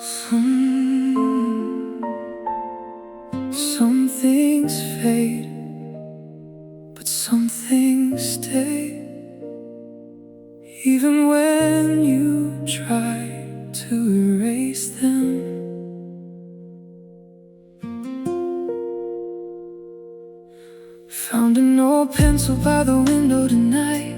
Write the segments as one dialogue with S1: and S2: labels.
S1: Some things fade, but some things stay. Even when you try to erase them. Found an old pencil by the window tonight.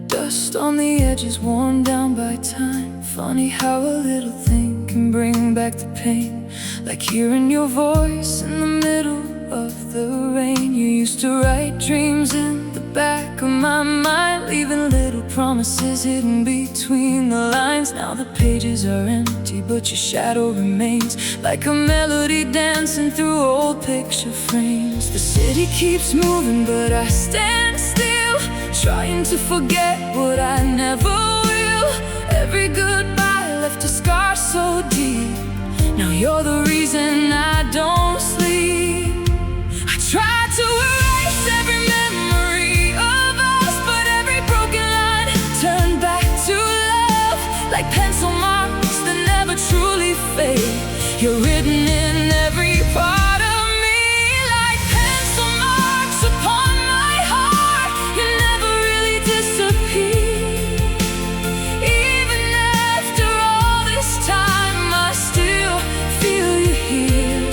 S1: Dust on the edges worn down by time. Funny how a little thing can bring back the pain. Like hearing your voice in the middle of the rain. You used to write dreams in the back of my mind, leaving little promises hidden between the lines. Now the pages are empty, but your shadow remains, like a melody dancing through old picture frames. The city keeps moving, but I stand still, trying to forget what I never will. Every goodbye left a scar so deep. Now you're the reason I don't sleep. I try to erase every memory of us, but every broken line turned back to love. Like pencil marks that never truly fade, you're written in every part of me. Like pencil marks upon my heart, you never really disappear. Even after all this time, I still feel you here.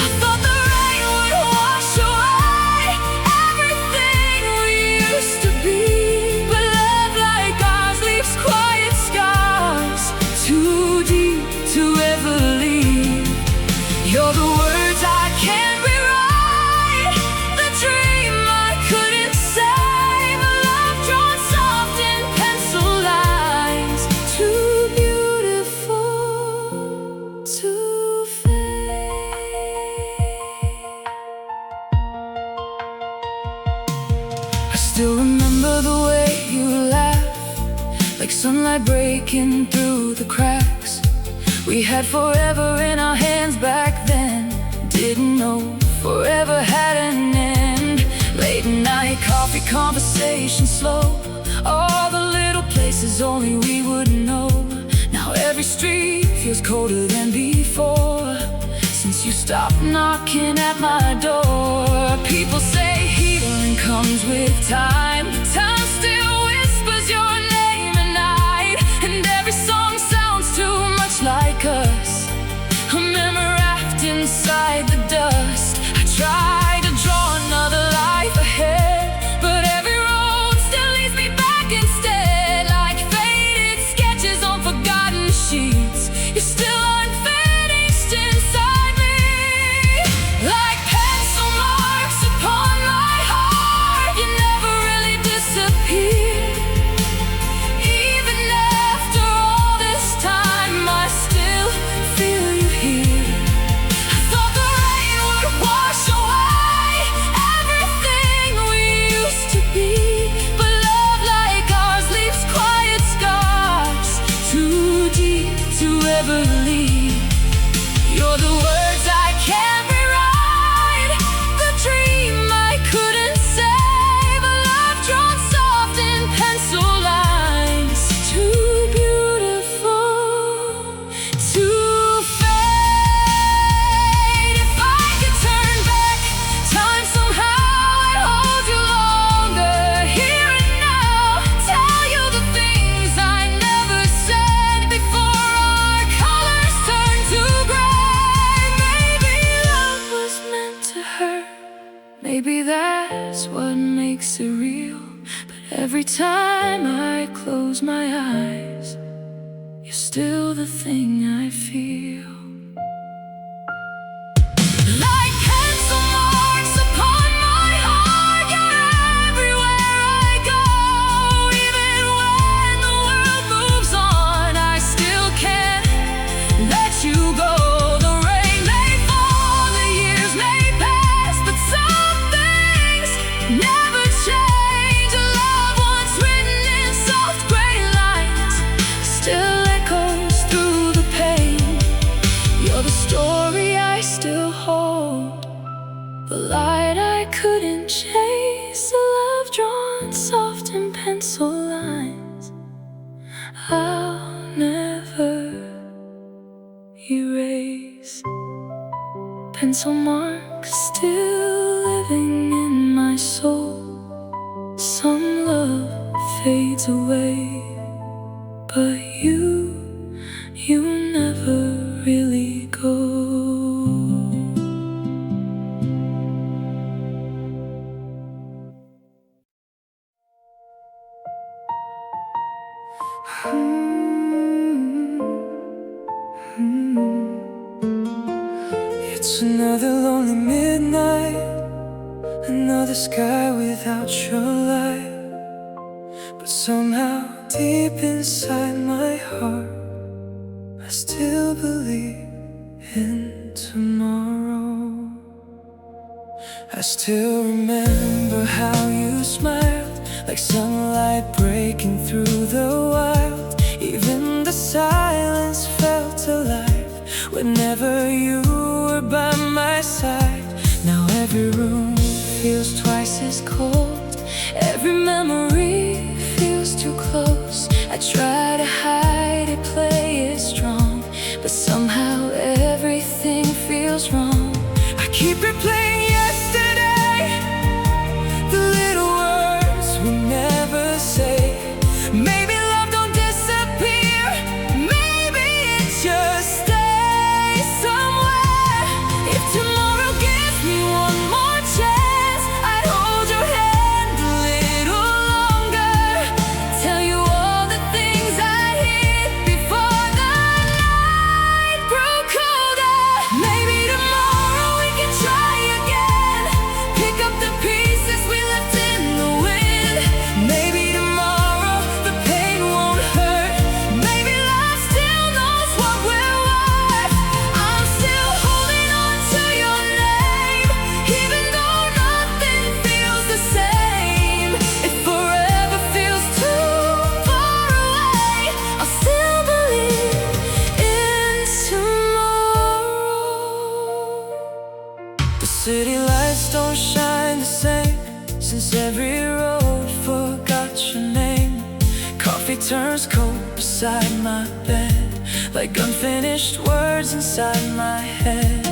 S1: I thought the rain would wash away everything we used to be, but love like ours leaves quiet scars, too deep to ever leave. You're the words I can't rewrite, the dream I couldn't say, but love drawn soft in pencil lines, too beautiful to fade. I still remember the way you laughed, like sunlight breaking through the cracks. We had forever in our hands back then, didn't know forever had an end. Late night coffee conversation slow, all the little places only we would know. Now every street feels colder than before, since you stopped knocking at my door. People say healing comes with time, but time still whispers your name at night. And every song sounds too much like us, a memory wrapped inside the dust. I try to draw another life ahead, but every road still leads me back instead. Like faded sketches on forgotten sheets, you're still unfinished inside me. Like pencil marks upon my heart, you never really disappear. Even after all this time, I still feel you here. I thought the rain would wash away everything we used to be, but love like ours leaves quiet scars, too deep to ever leave. You're the words I can't rewrite, the dream I couldn't say, but love drawn soft in pencil lines, too beautiful to fade. If I could turn back time somehow, I'd hold you longer, here and now. Tell you the things I never said before our colors turned to gray. Maybe love was meant to hurt, maybe that's what makes it real. But every time I close my eyes, you're still the thing I feel. Like pencil marks upon my heart, you're everywhere I go. Even when the world moves on, I still can't let you go. The rain may fall, the years may pass, but some things never change. A love once written in soft gray lines still echoes through the pain. You're the story I still hold, the light I couldn't chase, the love drawn soft in pencil lines I'll never pencil marks still living in my soul. Some love fades away, but you never really go. It's another lonely midnight, another sky without your light. But somehow deep inside my heart, I still believe in tomorrow. I still remember how you smiled, like sunlight breaking through the wild. Even the silence felt alive whenever you were by my side. Now every room feels twice as cold, every memory feels too close. I try to hide it, play it strong, but somehow everything feels wrong. I keep replaying yesterday, the little words we never say. Maybe love don't disappear, maybe it just stays somewhere. If tomorrow gives me one more chance, I'd hold your hand a little longer, tell you all the things I hid before the night grew colder. Maybe tomorrow we can try again, pick up the pieces we left in the wind. Maybe tomorrow the pain won't hurt, maybe love still knows what we're worth. I'm still holding on to your name, even though nothing feels the same. If forever feels too far away, I'll still believe in tomorrow. The city lights don't shine the same since every road forgot your name. Coffee turns cold beside my bed, like unfinished words inside my head.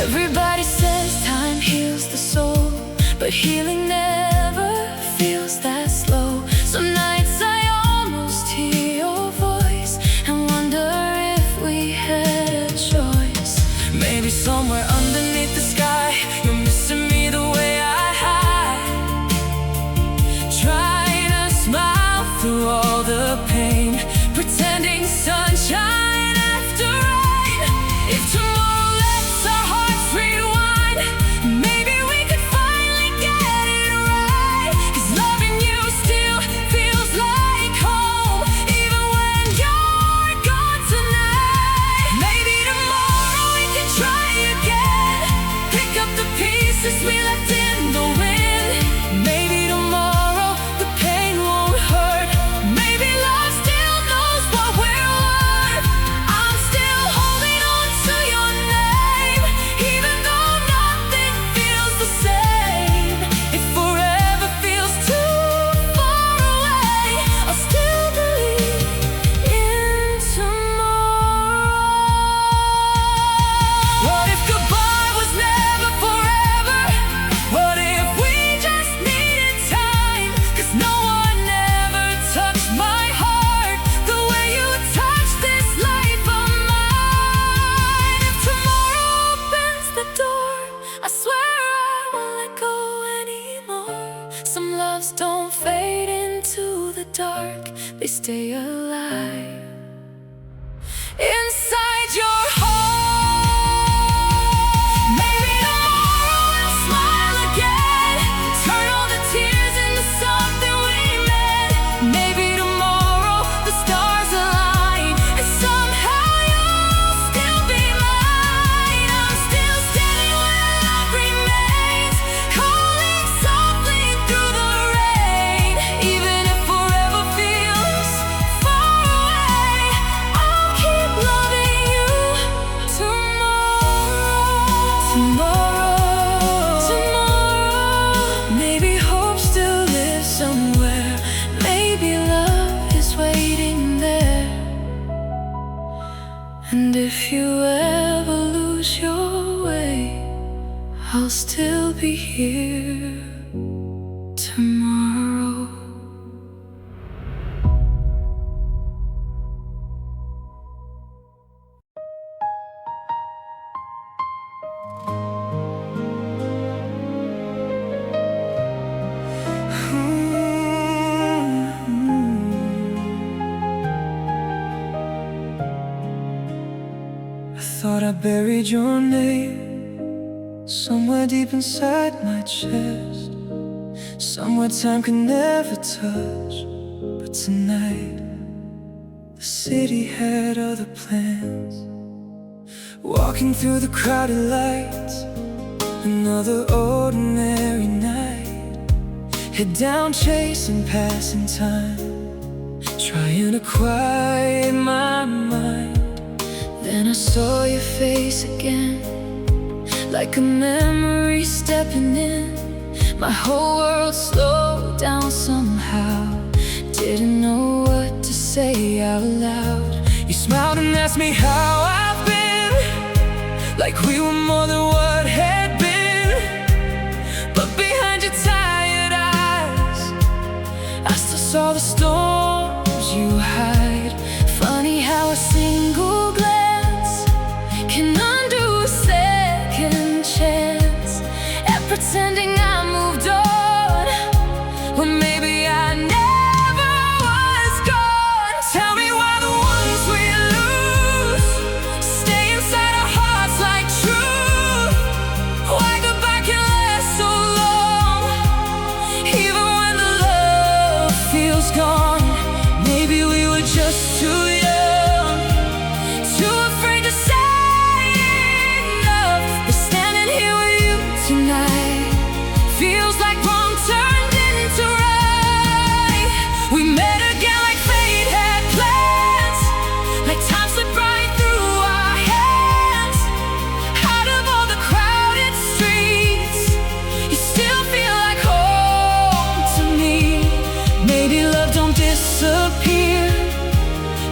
S1: Everybody says time heals the soul, but healing never feels that slow. Some nights I almost hear your voice and wonder if we had a choice. Maybe somewhere underneath the sky, you're missing me the way I hide, trying to smile through all the pain, pretending sunshine after rain. If tomorrow lets our hearts rewind, maybe we could finally get it right. 'Cause loving you still feels like home, even when you're gone tonight. Maybe tomorrow we can try again, pick up the pieces we left in the wind. Maybe tomorrow the pain won't hurt, maybe love still knows what we're worth. I'm still holding on to your name, even though nothing feels the same. If forever feels too far away, I'll still believe in tomorrow. What if goodbye was never forever? What if we just needed time? 'Cause no one ever touched my heart the way you touched this life of mine. If tomorrow opens the door, I swear I won't let go anymore. Some loves don't fade into the dark, they stay alive inside your heart. Maybe tomorrow we'll smile again, turn all the tears into something we meant. Maybe tomorrow the stars align, and somehow you'll still be mine. I'm still standing where love remains, calling softly through the rain. Even if forever feels far away, I'll keep loving you tomorrow. Tomorrow, maybe hope still lives somewhere, maybe love is waiting there. And if you ever lose your way, I'll still be here tomorrow. I thought I buried your name somewhere deep inside my chest, somewhere time could never touch. But tonight, the city had other plans. Walking through the crowded lights, another ordinary night. Head down chasing passing time, trying to quiet my mind. Then I saw your face again, like a memory stepping in. My whole world slowed down somehow. Didn't know what to say out loud. You smiled and asked me how I've been, like we were more than what had been. But behind your tired eyes, I still saw the storms you hide. Funny how a single glance can undo a second chance. And pretending I moved on when maybe I never was gone. Tell me why the ones we lose stay inside our hearts like truth. Why goodbye can last so long, even when the love feels gone. Maybe we were just too young, too afraid to say enough. But standing here with you tonight feels like wrong turned into right. We met again like fate had plans, like time slipped right through our hands. Out of all the crowded streets, you still feel like home to me. Maybe love don't disappear,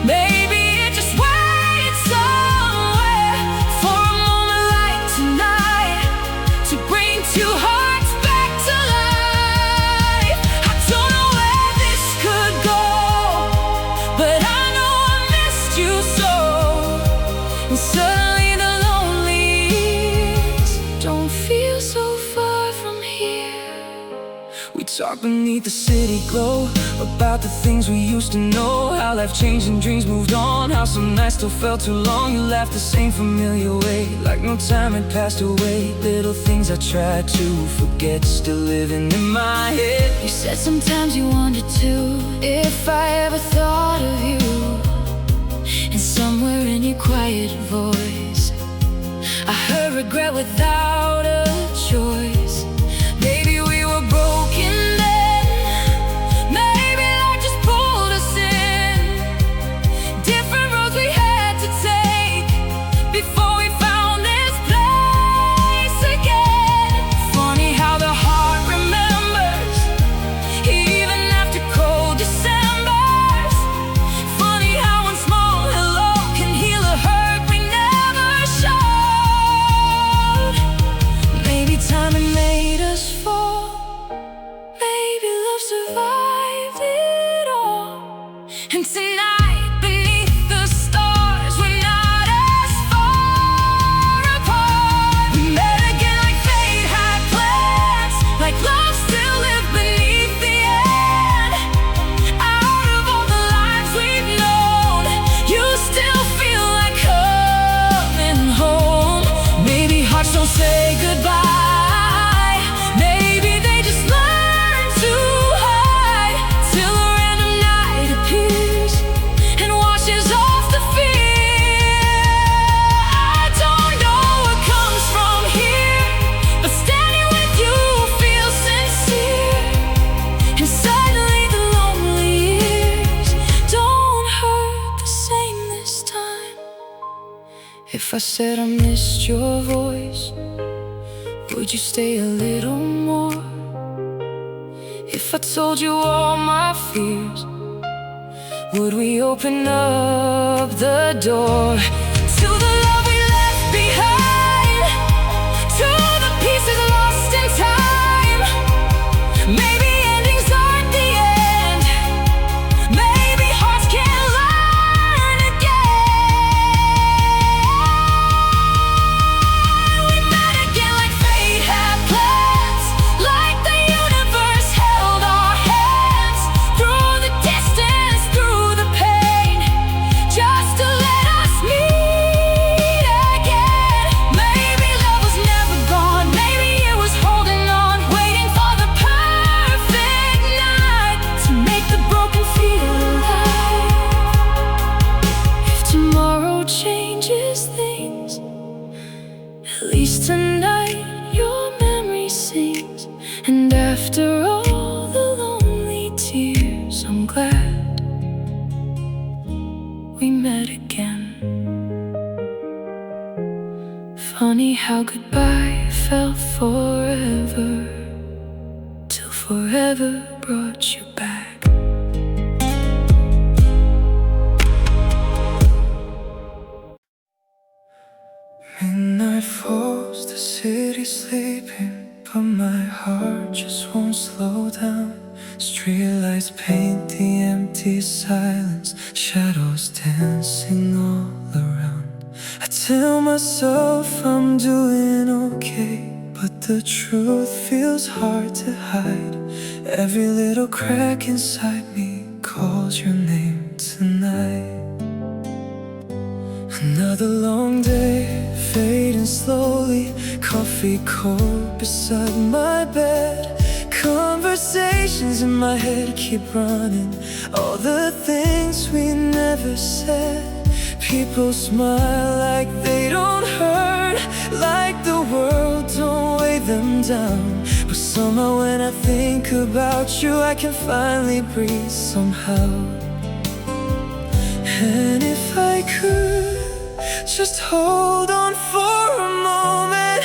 S1: maybe it just waits somewhere for a moment like tonight to bring two hearts back to life. I don't know where this could go, but I know I missed you so. And suddenly the lonely years don't feel so far from here. We talk beneath the city glow about the things we used to know, how life changed and dreams moved on, how some nights still felt too long. You laughed the same familiar way, like no time had passed away. Little things I tried to forget, still living in my head. You said sometimes you wondered too if I ever thought of you. And somewhere in your quiet voice, I heard regret without a choice. Maybe we were broken then, maybe life just pulled us in. Different roads we had to take before we found this place again. Funny how the heart remembers even after cold Decembers. Funny how one small hello can heal a hurt we never showed. Maybe time had made us fall, maybe love survived it all. And tonight beneath the stars we're not as far apart. We met again like fate had plans, like love still lived beneath the end. Out of all the lives we've known, you still feel like coming home. Maybe hearts don't say goodbye, maybe they just learn to hide till a random night appears and washes off the fear. I don't know what comes from here, but standing with you feels sincere. And suddenly the lonely years don't hurt the same this time. If I said I missed your voice, would you stay a little more? If I told you all my fears, would we open up the door to the love we left behind, to the pieces I'm glad we met again. Funny how goodbye felt forever, till forever brought you back. Midnight falls, the city's sleeping, but my heart just won't slow down. Streetlights paint the empty silence, shadows dancing all around. I tell myself I'm doing okay, but the truth feels hard to hide. Every little crack inside me calls your name tonight. Another long day, fading slowly, coffee cold beside my bed. Conversations in my head keep running, all the things we never said. People smile like they don't hurt, like the world don't weigh them down. But somehow when I think about you, I can finally breathe somehow. And if I could just hold on for a moment,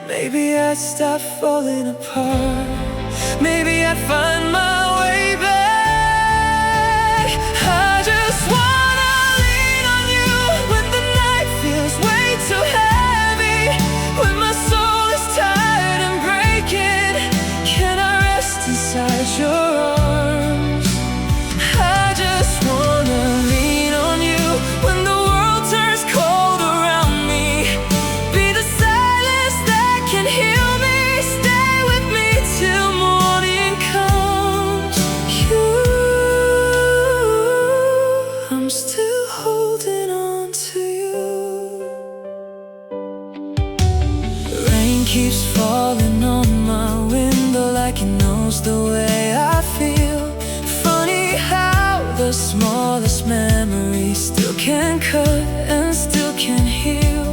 S1: maybe I'd stop falling apart. Maybe I'd find my way back. I just wanna lean on you when the night feels way too heavy, when my soul is tired and breaking. Can I rest inside your arms? I just wanna lean on you when the world turns cold around me. Be the silence that can heal me. Stay with me till morning comes. I'm still holding on to you. Rain keeps falling on my window like it knows the way I feel. Funny how the smallest memory still can cut and still can heal.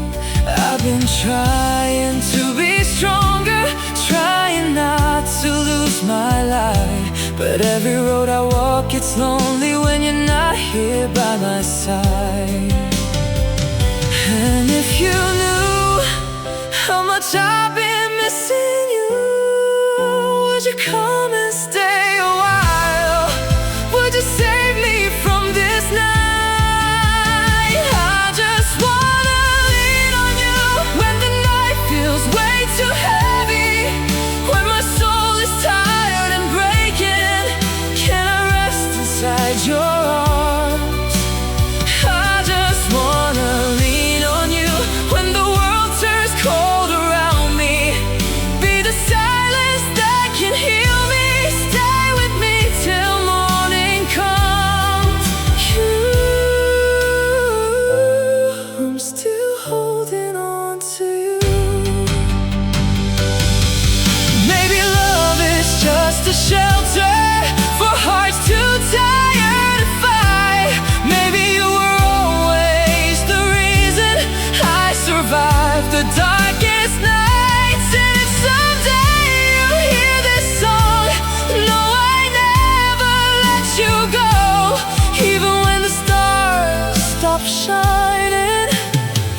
S1: I've been trying to be stronger, trying not to lose my light. But every road I walk gets lonely when you're not here by my side. And if you knew how much I've been missing you, would you come and stay a while? Would you save me from this night? I just wanna lean on you when the night feels way too heavy, when my soul is tired and breaking. Can I rest inside your arms? I just wanna lean on you when the world turns cold around me. Be the silence that can heal me. Stay with me till morning comes. I'm still holding on to you. Maybe love is just a shelter for hearts too tired to fight. Maybe you were always the reason I survived the darkest nights. And if someday you hear this song, no, I never let you go. Even when the stars stop shining,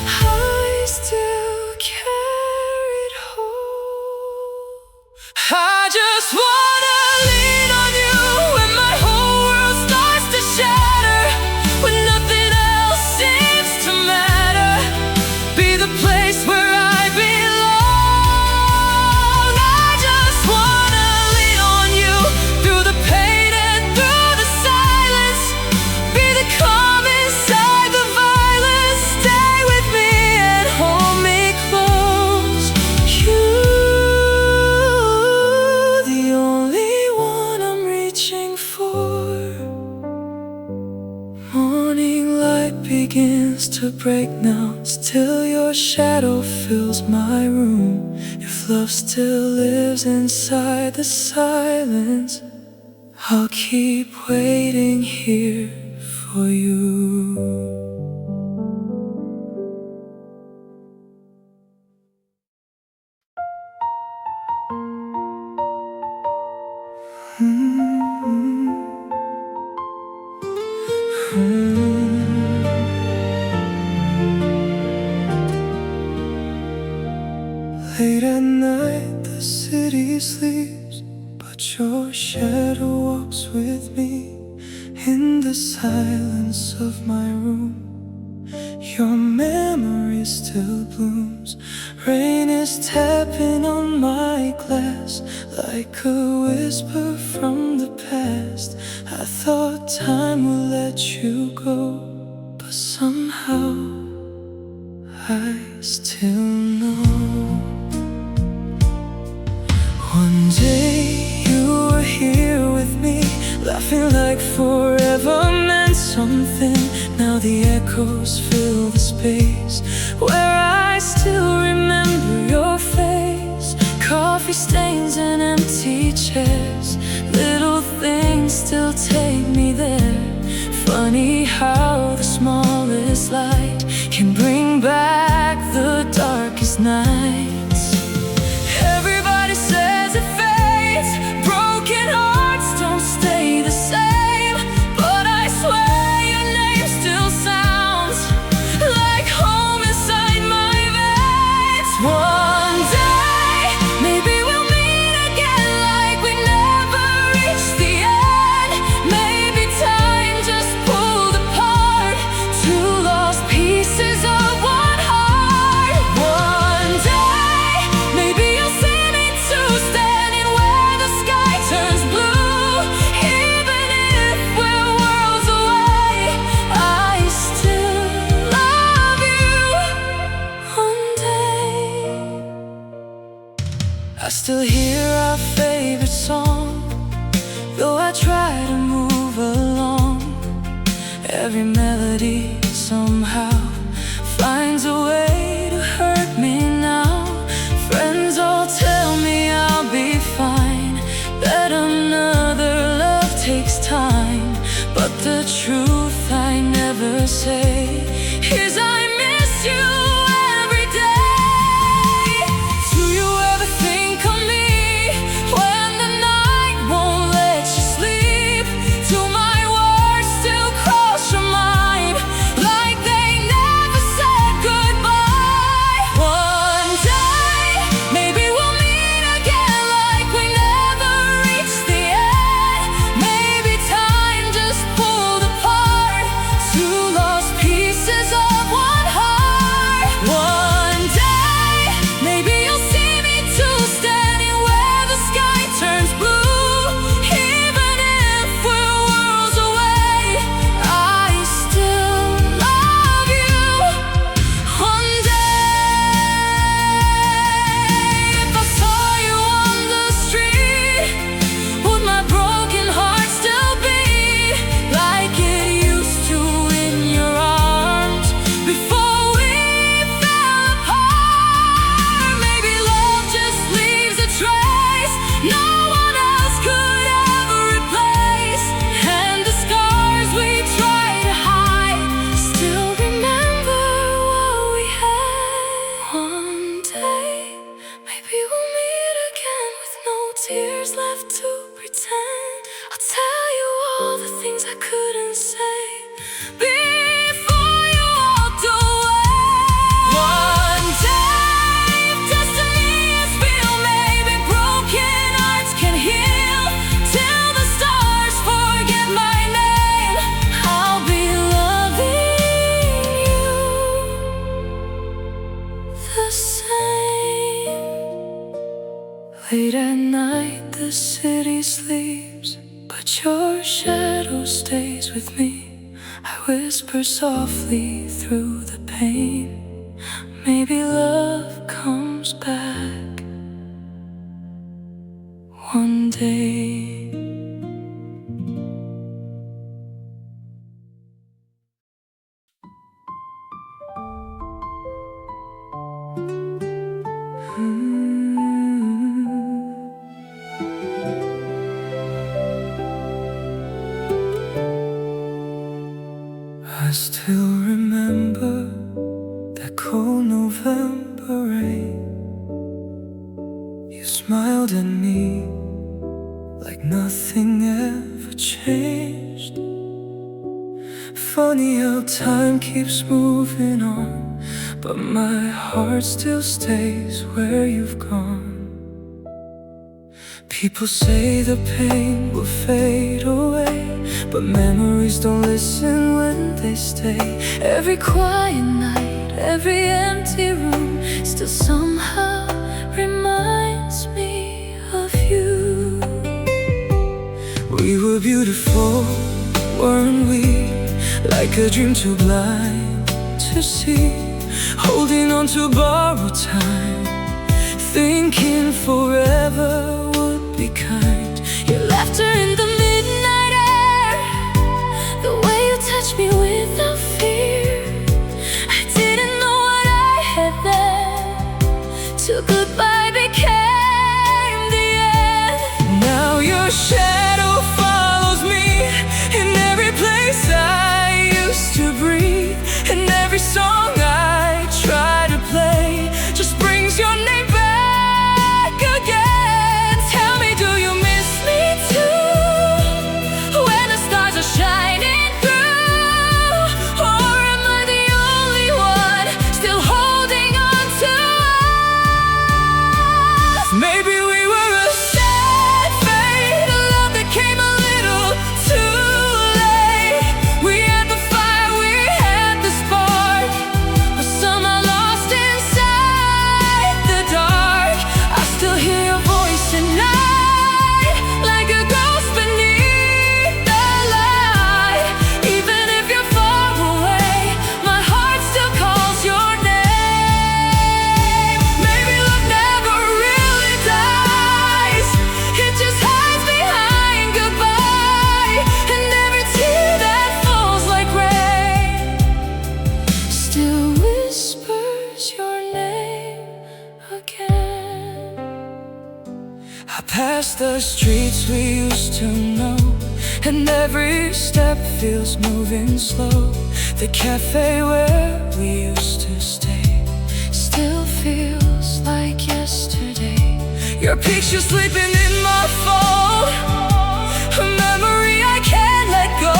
S1: I still carried hope. I just wanna lean on you when my whole world starts to shatter, when nothing else seems to matter. Be the place where I belong. I just wanna lean on you through the pain and through the silence. Be the calm inside the violence. Stay with me and hold me close. You're the only one I'm reaching for. Morning light begins to break now. Still your shadow fills my room. If love still lives inside the silence, I'll keep waiting here for you. Late at night the city sleeps, but your shadow walks with me in the silence of my room. Your memory still blooms. Rain is tapping on my glass like a whisper from the past. I thought time would let you go, but somehow I still know. One day you were here with me, laughing like forever meant something. Now the echoes fill the space where I still remember your face. Coffee stains and empty chairs, little things still take me there. Funny how the smallest light can bring back the darkest nights. Everybody says it fades, broken hearts don't stay the same, but I swear your name still sounds like home inside my veins. One day, maybe we'll meet again like we never reached the end. Maybe time just pulled apart two lost pieces of one heart. One day, maybe you'll see me too, standing where the sky turns blue. Even if we're worlds away, I still love you. One day, I still hear our favorite song, though I try to move along. Every melody somehow finds a way to hurt me now. Friends all tell me I'll be fine, that another love takes time, but the truth I never say is I miss you every day. Do you ever think of me when the night won't let you sleep? Do my words still cross your mind like they never said goodbye? One day, maybe we'll meet again like we never reached the end. Maybe time just pulled apart two lost pieces of one heart. One day, maybe you'll see me too, standing where the sky turns blue. Even if we're worlds away, I still love you. One day, if I saw you on the street, would my broken heart still beat like it used to in your arms before we fell apart? Maybe love just leaves a trace no one else could ever replace, and the scars we try to hide still remember what we had. One day, maybe we'll meet again with no tears left to pretend. I'll tell you all the things I couldn't say before you walked away. One day, if destiny is real, maybe broken hearts can heal till the stars forget my name. I'll be loving you the same. Late at night the city sleeps, but your shadow stays with me. I whisper softly through the pain. Maybe love comes back one day. I still remember that cold November rain. You smiled at me like nothing ever changed. funny how time keeps moving on, but my heart still stays where you've gone. People say the pain will fade away, but memories don't listen when they stay. Every quiet night, every empty room still somehow reminds me of you. We were beautiful, weren't we? Like a dream too blind to see, holding on to borrowed time, thinking forever would be kind. Your laughter in the midnight air, the way you touched me without fear. I didn't know what I had then, till goodbye became the end. Now your shadow follows me in every place I used to breathe, and every song I try to play just brings your name back again. Tell me, do you miss me too, when the stars are shining through? Or am I the only one still holding on to us? Maybe we were a sad fate, a love that came a little too late. We had the fire, we had the spark, but somehow lost inside the dark. I still hear your voice at night, like a ghost beneath the light. Even if you're far away, my heart still calls your name. Maybe love never really dies, it just hides behind goodbye. And every tear that falls like rain still whispers your name again. I pass the streets we used to know, and every step feels moving slow. The cafe where we used to stay still feels like yesterday. Your picture sleeping in my phone, a memory I can't let go.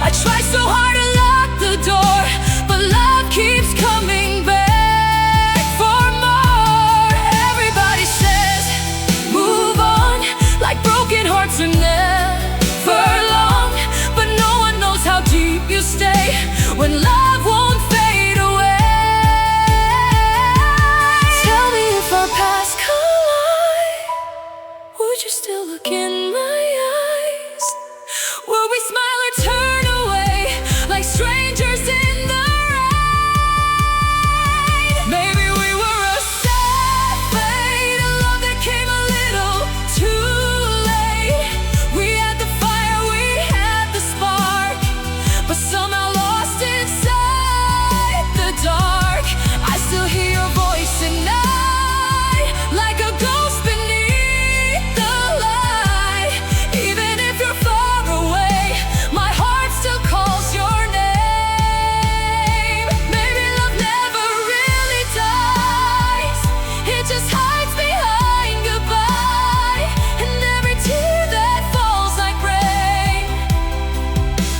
S1: I try so hard to lock the door, but love keeps coming back for more. Everybody says move on, like broken hearts are never long, but no one knows how deep you stay when love won't fade away. Tell me, if our paths collide, would you still look in my eyes? Will we smile or turn away like strangers in the rain? Maybe we were a sad fate, a love that came a little too late. We had the fire, we had the spark, but somehow lost inside the dark. I still hear your voice at night, like a ghost beneath the light. Even if you're far away, my heart still calls your name. Maybe love never really dies, it just hides behind goodbye. And every tear that falls like rain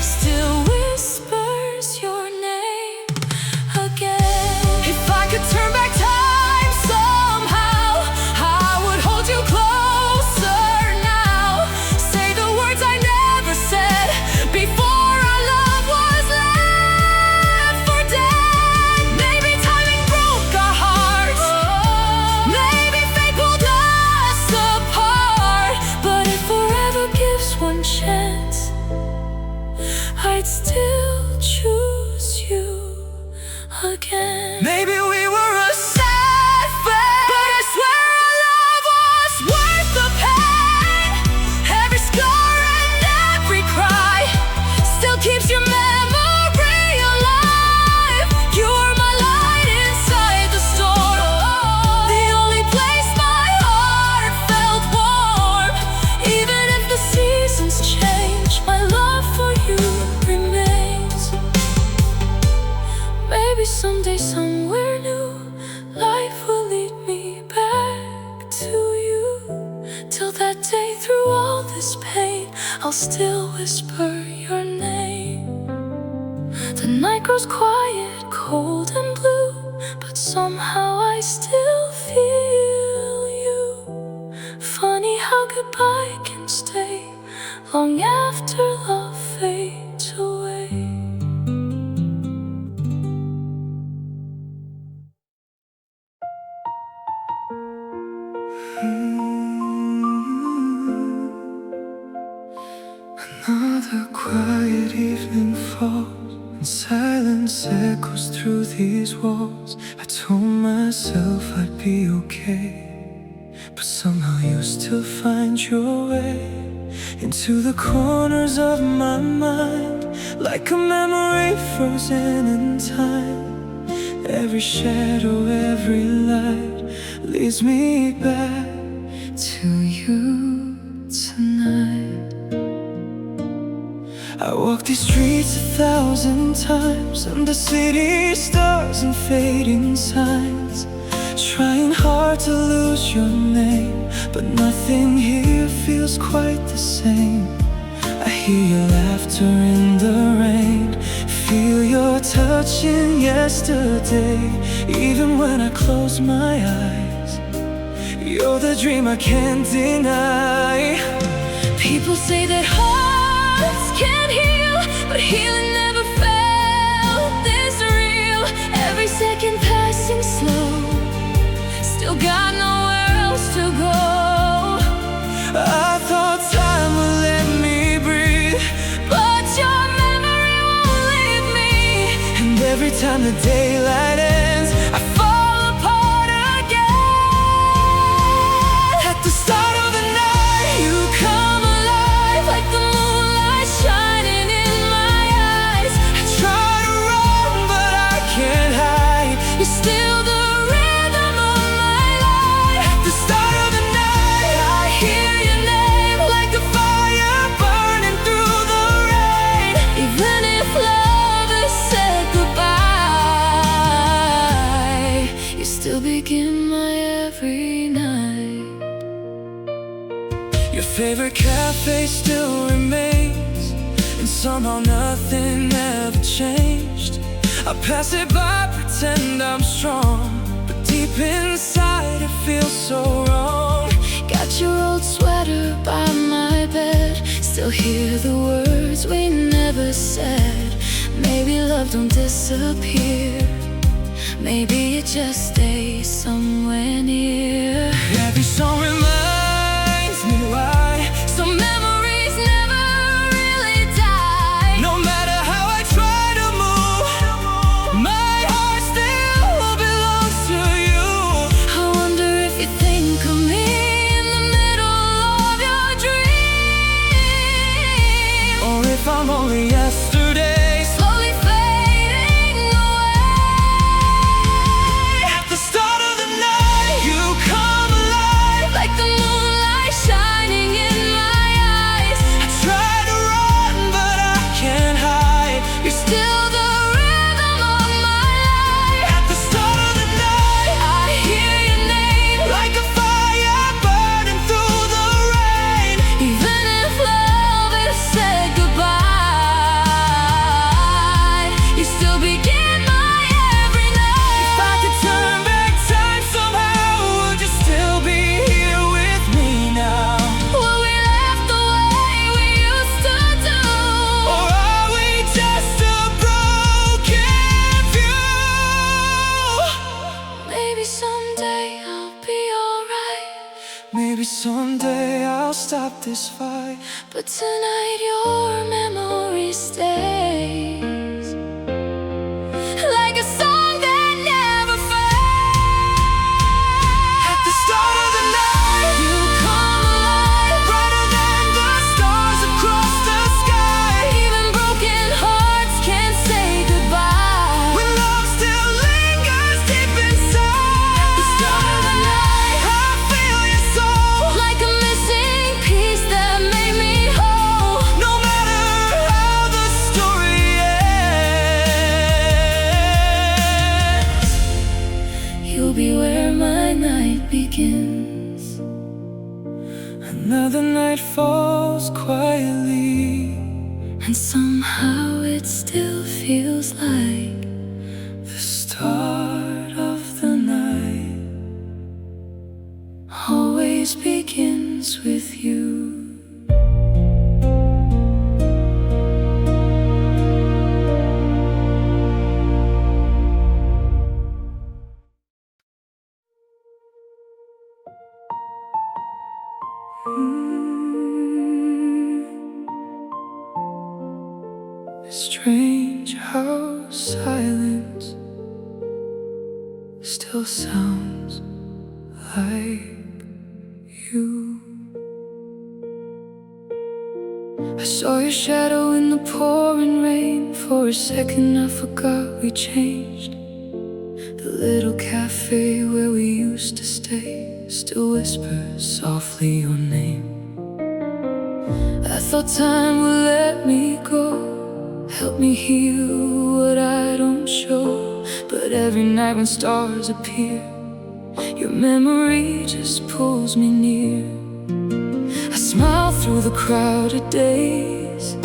S1: still whispers your name again. If I could turn back time somehow, I would hold you closer now. Say the words I never said before our love was left for dead. Maybe timing broke our hearts, maybe fate pulled us apart, but if forever gives one chance, I'd still choose you again. Maybe we were a sad fate, but I swear our love was worth the pain. Every scar and every cry still keeps your memory alive. You were my light inside the storm, the only place my heart felt warm. Even if the seasons change, my love for you remains. Maybe someday, somewhere new, life will lead me back to you. Till that day, through all this pain, I'll still whisper your name. night grows quiet, cold and blue, but somehow I still feel you. Funny how goodbye can stay long after love fades away. Another quiet evening falls, and silence echoes through these walls. I told myself I'd be okay, but somehow you still find your way into the corners of my mind, like a memory frozen in time. Every shadow, every light leads me back to you tonight. I walk these streets 1,000 times, under city stars and fading signs, trying hard to lose your name, but nothing here feels quite the same. I hear your laughter in the rain, feel your touch in yesterday. Even when I close my eyes, you're the dream I can't deny. People say that hearts can't heal, but healing never felt this real. Every second passing slow, still got nowhere else to go. I thought time would let me breathe, but your memory won't leave me. And every time the daylight ends, I fall apart again. At the start of the night, you come alive, like the moonlight shining in my eyes. I try to run, but I can't hide. You're still the rhythm of my life. At the start of the night, I hear your name, like a fire burning through the rain. Even if love has said goodbye, you still begin my every night. Your favorite cafe still remains, and somehow nothing ever changed. I pass it by, pretend I'm strong, but deep inside it feels so wrong. Got your old sweater by my bed, still hear the words we never said. Maybe love don't disappear, maybe it just stays somewhere near. Every song reminds me why some memories never really die. No matter how I try to move, my heart still belongs to you. I wonder if you think of me in the middle of your dream, or if I'm only yesterday, slowly fading away. At the start of the night, you come alive, like the moonlight shining in my eyes. I try to run, but I can't hide. You're still the rhythm of my life. At the start of the night, I hear your name, like a fire burning through the rain. Even if love has said goodbye, you still begin my every night. If I could turn back time somehow, would you still be here with me now? Will we laugh the way we used to do, or are we just a broken view? Maybe someday I'll be alright, maybe someday I'll stop this fight, but tonight your memory stays, like a song that never fades. At the start of the night, you come alive, brighter than the stars across the sky. Even broken hearts can't say goodbye when love still lingers deep inside. At the start of the night, I feel your soul, like a missing piece that made me whole. No matter and somehow it still feels like the start of the night always begins with you. It's strange how silence still sounds like you. I saw your shadow in the pouring rain. For a second I forgot we changed. The little cafe where we used to stay still whispers softly your name. I thought time would let me go, help me heal what I don't show. But every night when stars appear, your memory just pulls me near. I smile through the crowded days,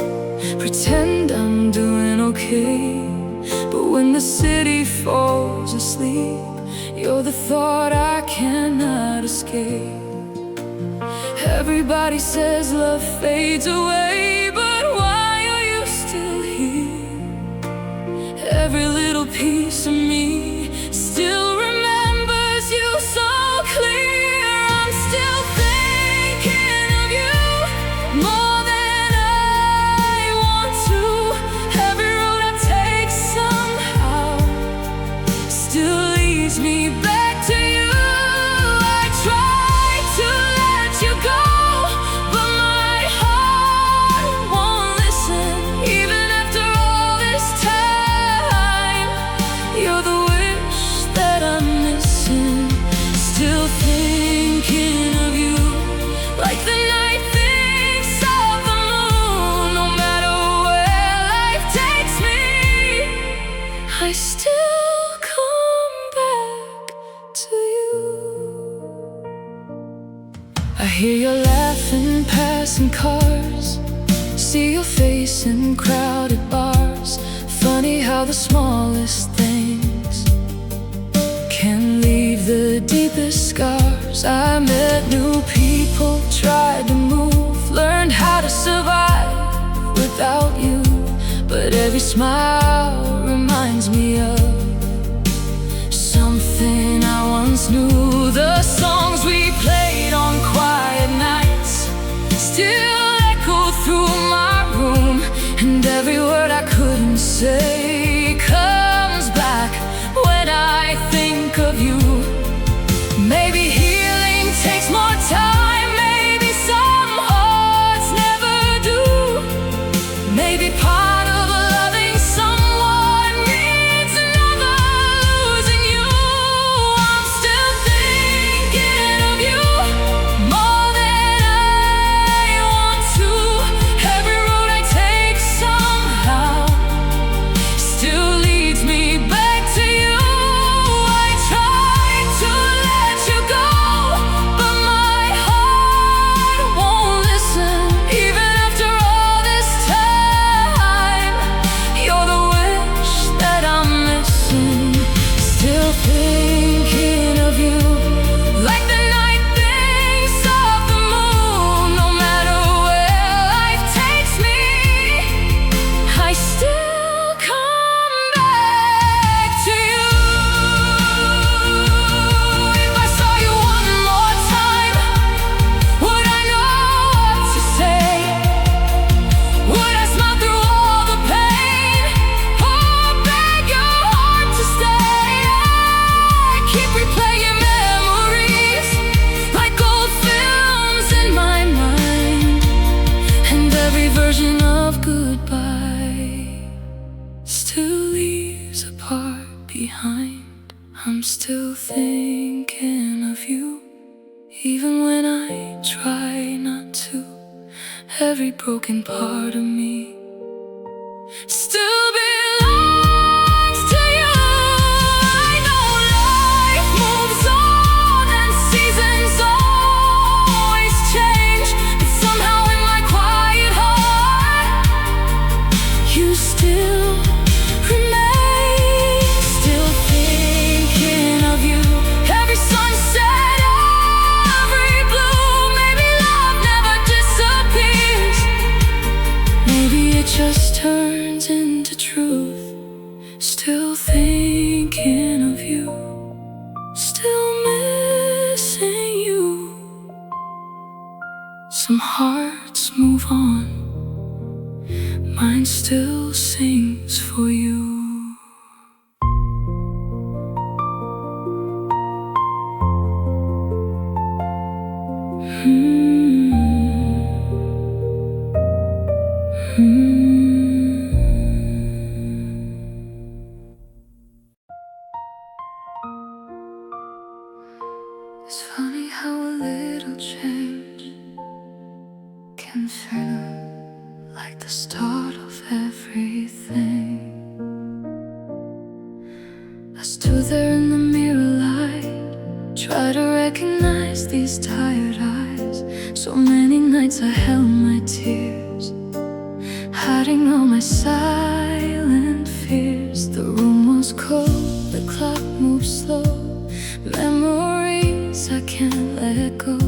S1: pretend I'm doing okay. But when the city falls asleep, you're the thought I cannot escape. Everybody says love fades away, but why are you still here? Every little piece of me still remembers you so clear. I'm still thinking of you more than I want to. Every road I take somehow still leads me back to you. I try to let you go, but my heart won't listen. Even after all this time, you're the wish that I'm missing. Still thinking of you, like the night thinks of the moon. No matter where life takes me, I still come back to you. I hear your laughing passing cars, see your face in crowded bars. Funny how the smallest things can leave the deepest scars. I met new people, tried to move, learned how to survive without you. But every smile reminds me of something I once knew. The songs we played on quiet nights still echo through my room, and every word I couldn't say comes back when I think of you. Maybe healing takes more time, maybe some hearts never do. Maybe part of loving someone means never losing you. I'm still thinking of you more than I want to. Every road I take somehow still leads me back to you. I try to let you go, but my heart won't listen. Even after all this time, you're the wish that I'm missing. Still thinking of you, like the night thinks of the moon. No matter where life takes me, I still come back to you. If I saw you one more time, would I know what to say? Would I smile through all the pain, or beg your heart to stay? I keep replaying memories like old films in my mind, and every version of goodbye still leaves a part behind. I'm still thinking of you, even when I try not to. Every broken part of me still belongs to you. I know life moves on and seasons always change, but somehow in my quiet heart just turns into truth. Still thinking of you, still missing you. Some hearts move on, mine still sings for you. It's funny how a little change can feel like the start of everything. I stood there in the mirror light, try to recognize these tired eyes. So many nights I held my tears, hiding all my silent fears. The room was cold, the clock moved slow, memories I can't let go.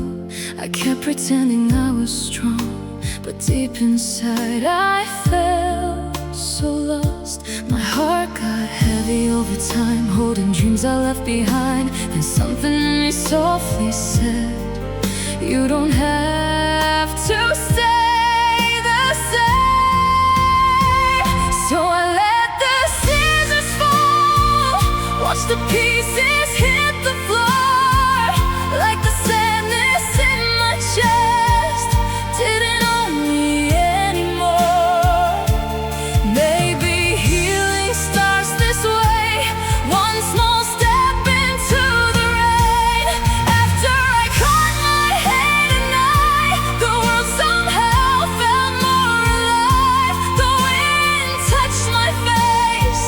S1: I kept pretending I was strong, but deep inside I felt so lost. My heart got heavy over time, holding dreams I left behind. Then something in me softly said, you don't have to stay the same. So I let the scissors fall, watch the pieces hit the floor, like the sadness in my chest didn't own me anymore. Maybe healing starts this way, one small step into the rain. After I caught my head at night, the world somehow felt more alive. The wind touched my face,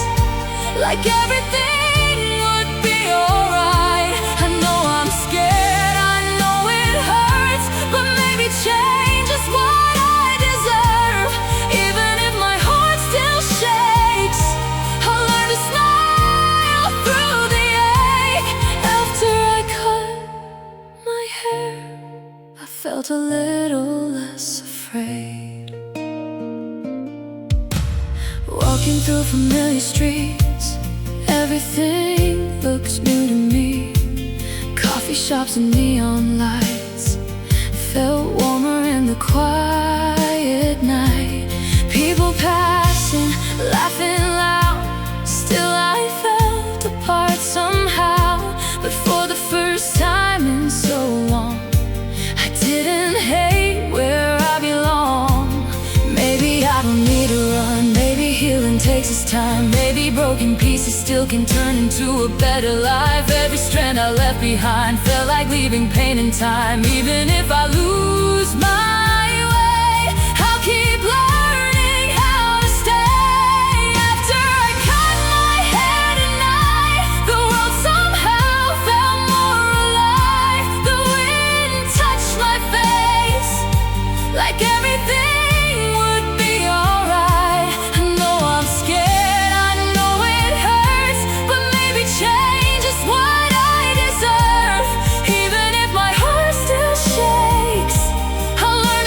S1: like everything would be alright. I know I'm scared, I know it hurts, but maybe change is what I deserve. Even if my heart still shakes, I'll learn to smile through the ache. After I cut my hair, I felt a little less afraid. Walking through familiar streets, everything looks new to me. Coffee shops and neon lights felt warmer in the quiet night. People passing, laughing loud, still I felt apart somehow. But for the first time in so long, I didn't hate where I belong. Maybe I don't need to run, maybe healing takes its time. Maybe broken pieces still can turn into a better life. Every strand I left behind felt like leaving pain in time. Even if I lose my way, I'll keep learning how to stay. After I cut my head at night, the world somehow felt more alive. The wind touched my face, like everything would be alright. I know I'm scared, I know it hurts, but maybe change is what I deserve. Even if my heart still shakes, I'll learn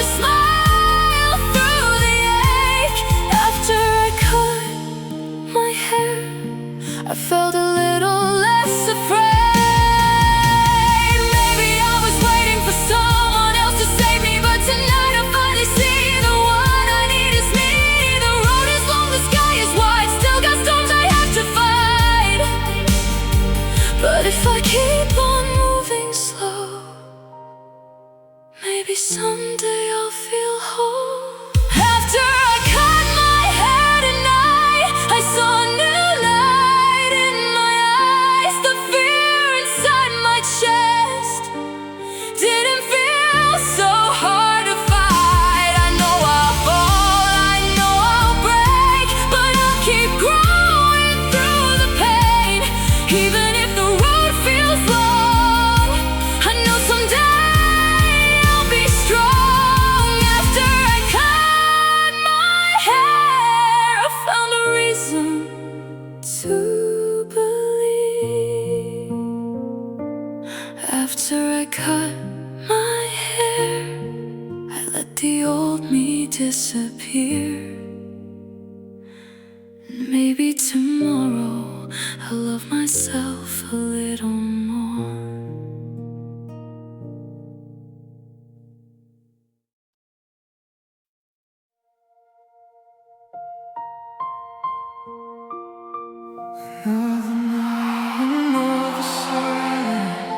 S1: You're the night and you're the silence.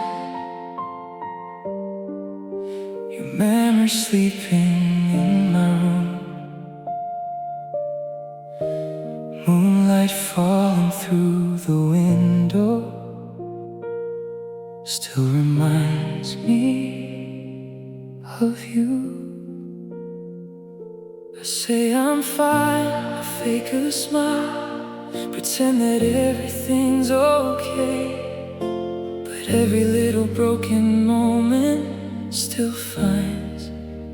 S1: Your memory sleeping in my room. Moonlight falling through the window still reminds me of you. I say I'm fine, I fake a smile, pretend that everything's okay, but every little broken moment still finds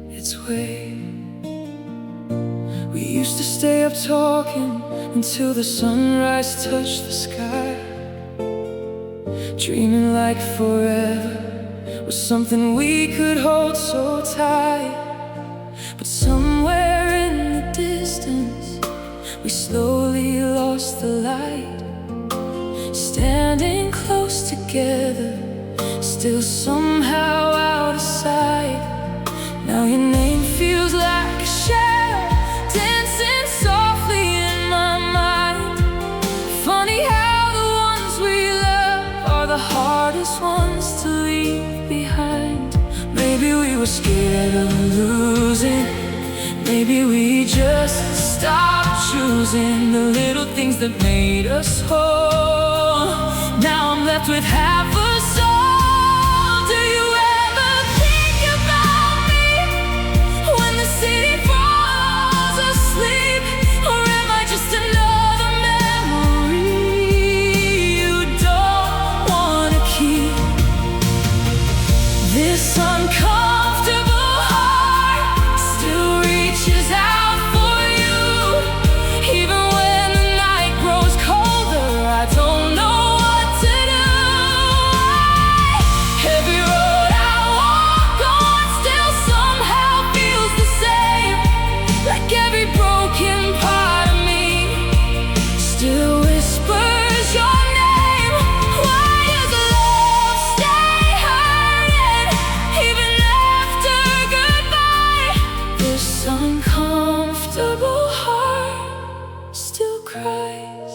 S1: its way. We used to stay up talking until the sunrise touched the sky, dreaming like forever was something we could hold so tight. But somewhere in the distance we slowly lost the light, standing close together, still somehow out of sight. Now your name feels like a shadow dancing softly in my mind. Funny how the ones we love are the hardest ones to leave behind. Maybe we were scared of losing, maybe we just stopped choosing the little things that made us whole. Now I'm left with half a soul. Do you ever think about me when the city falls asleep? Or am I just another memory you don't wanna keep? This uncomfortable heart still reaches out for you. Even when the night grows colder, I don't know what to do. Every road I walk on still somehow feels the same, like every broken part of me still whispers your name. Why does love stay hurting even after goodbye? This uncomfortable heart still cries.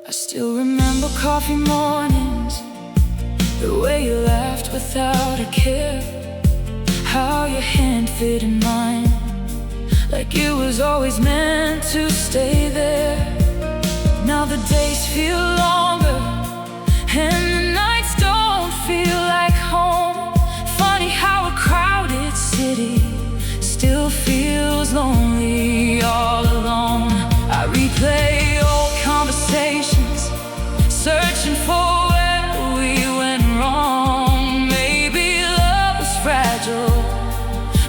S1: I still remember coffee mornings, the way you laughed without a care, how your hand fit in mine, like it was always meant to stay there. Now the days feel longer and the nights don't feel like home. Funny how a crowded city still feels lonely all alone. I replay old conversations, searching for where we went wrong. Maybe love was fragile,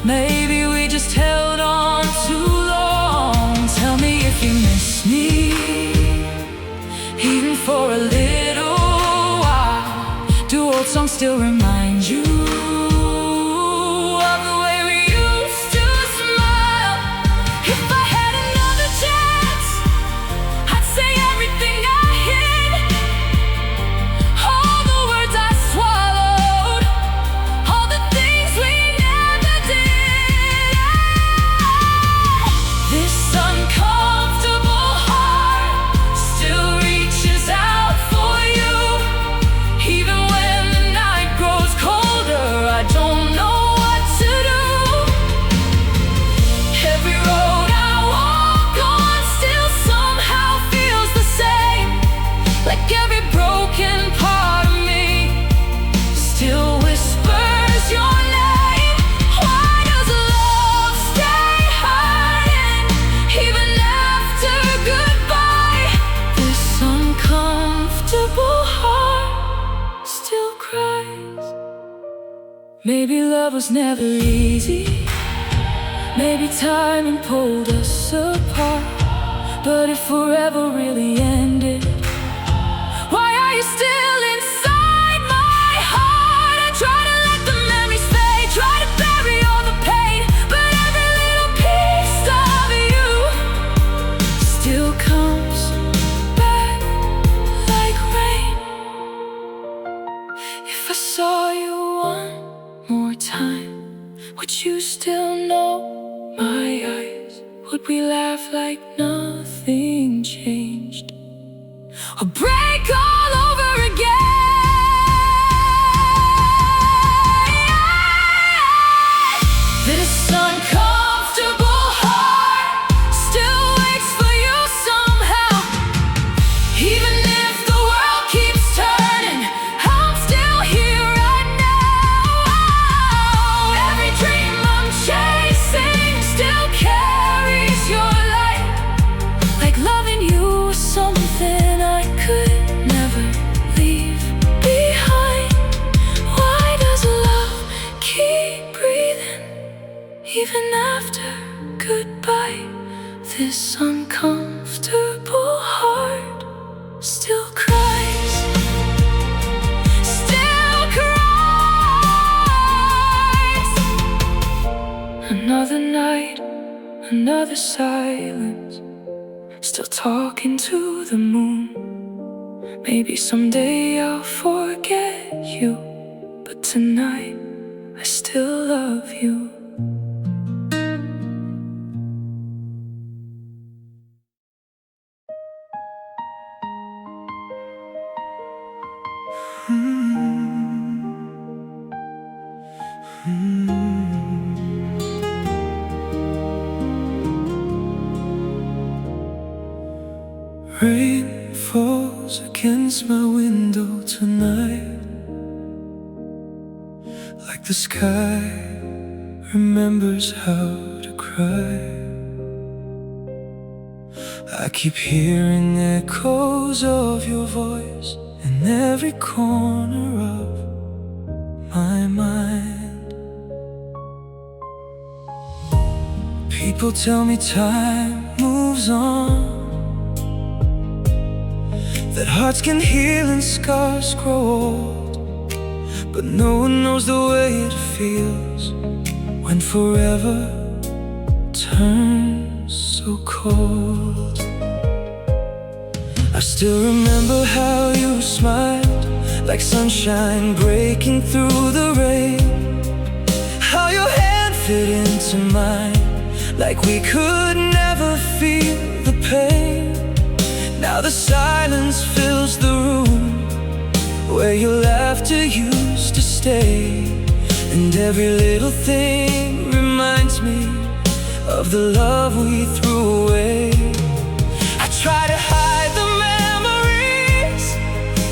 S1: maybe we just held on too long. Tell me if you miss me, even for a little while. Do old songs still remind you of the way we used to smile? If I had another chance, I'd say everything I hid, all the words I swallowed, all the things we never did. This uncomfortable heart still reaches out for you. Even when the night grows colder, I don't know what to do. Every road I walk on still somehow feels the same, like every broken part of me still whispers your name. Why does love stay hurting even after goodbye? This uncomfortable heart still cries. Maybe love was never easy, maybe timing pulled us apart. But if forever really ended, why are you still inside my heart? I try to let the memories fade, try to bury all the pain, but every little piece of you still comes back like rain. If I saw you one more time, would you still know my eyes? Would we laugh like nothing changed? This uncomfortable heart still cries, still cries. Another night, another silence, still talking to the moon. Maybe someday I'll forget you, but tonight I still love you. Rain falls against my window tonight, like the sky remembers how to cry. I keep hearing echoes of your voice in every corner of my mind. People tell me time moves on, that hearts can heal and scars grow old, but no one knows the way it feels when forever turns so cold. I still remember how you smiled, like sunshine breaking through the rain. How your hand fit into mine, like we could never feel the pain. Now the silence fills the room where your laughter used to stay, and every little thing reminds me of the love we threw away. I try to hide the memories,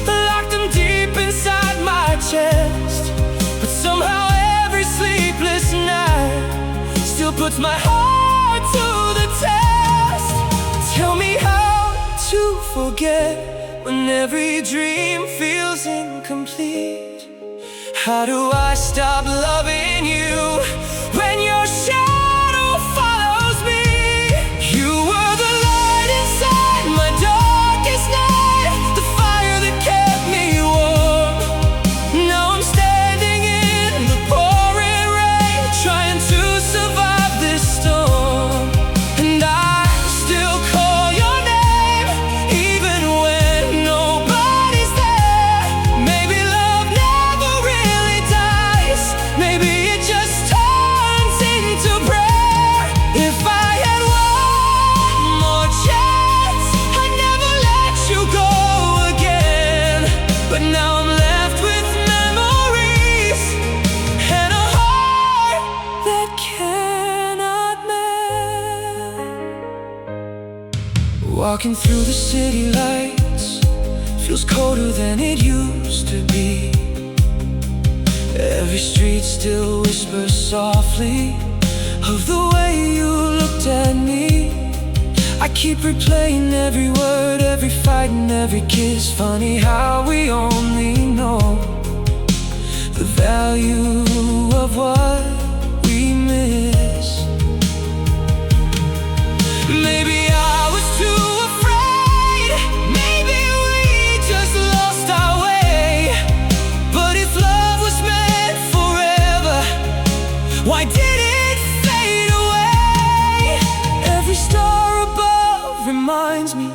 S1: lock them deep inside my chest, but somehow every sleepless night still puts my heart to the test. Tell me how to forget when every dream feels incomplete. How do I stop loving you when your shadow follows me? You were the light inside my darkest night, the fire that kept me warm. Now I'm standing in the pouring rain, trying to survive this storm. And I still call your name even when nobody's there. Maybe love never really dies, maybe it just turns into prayer. If I had one more chance, I'd never let you go again. But now I'm left with memories and a heart that cannot mend. Walking through the city lights feels colder than it used to be. Every street still whispers softly of the way you looked at me. I keep replaying every word, every fight and every kiss. Funny how we only know the value of what we miss. Maybe I was too afraid, maybe we just lost our way. But if love was meant forever, why did it fade away? Every star above reminds me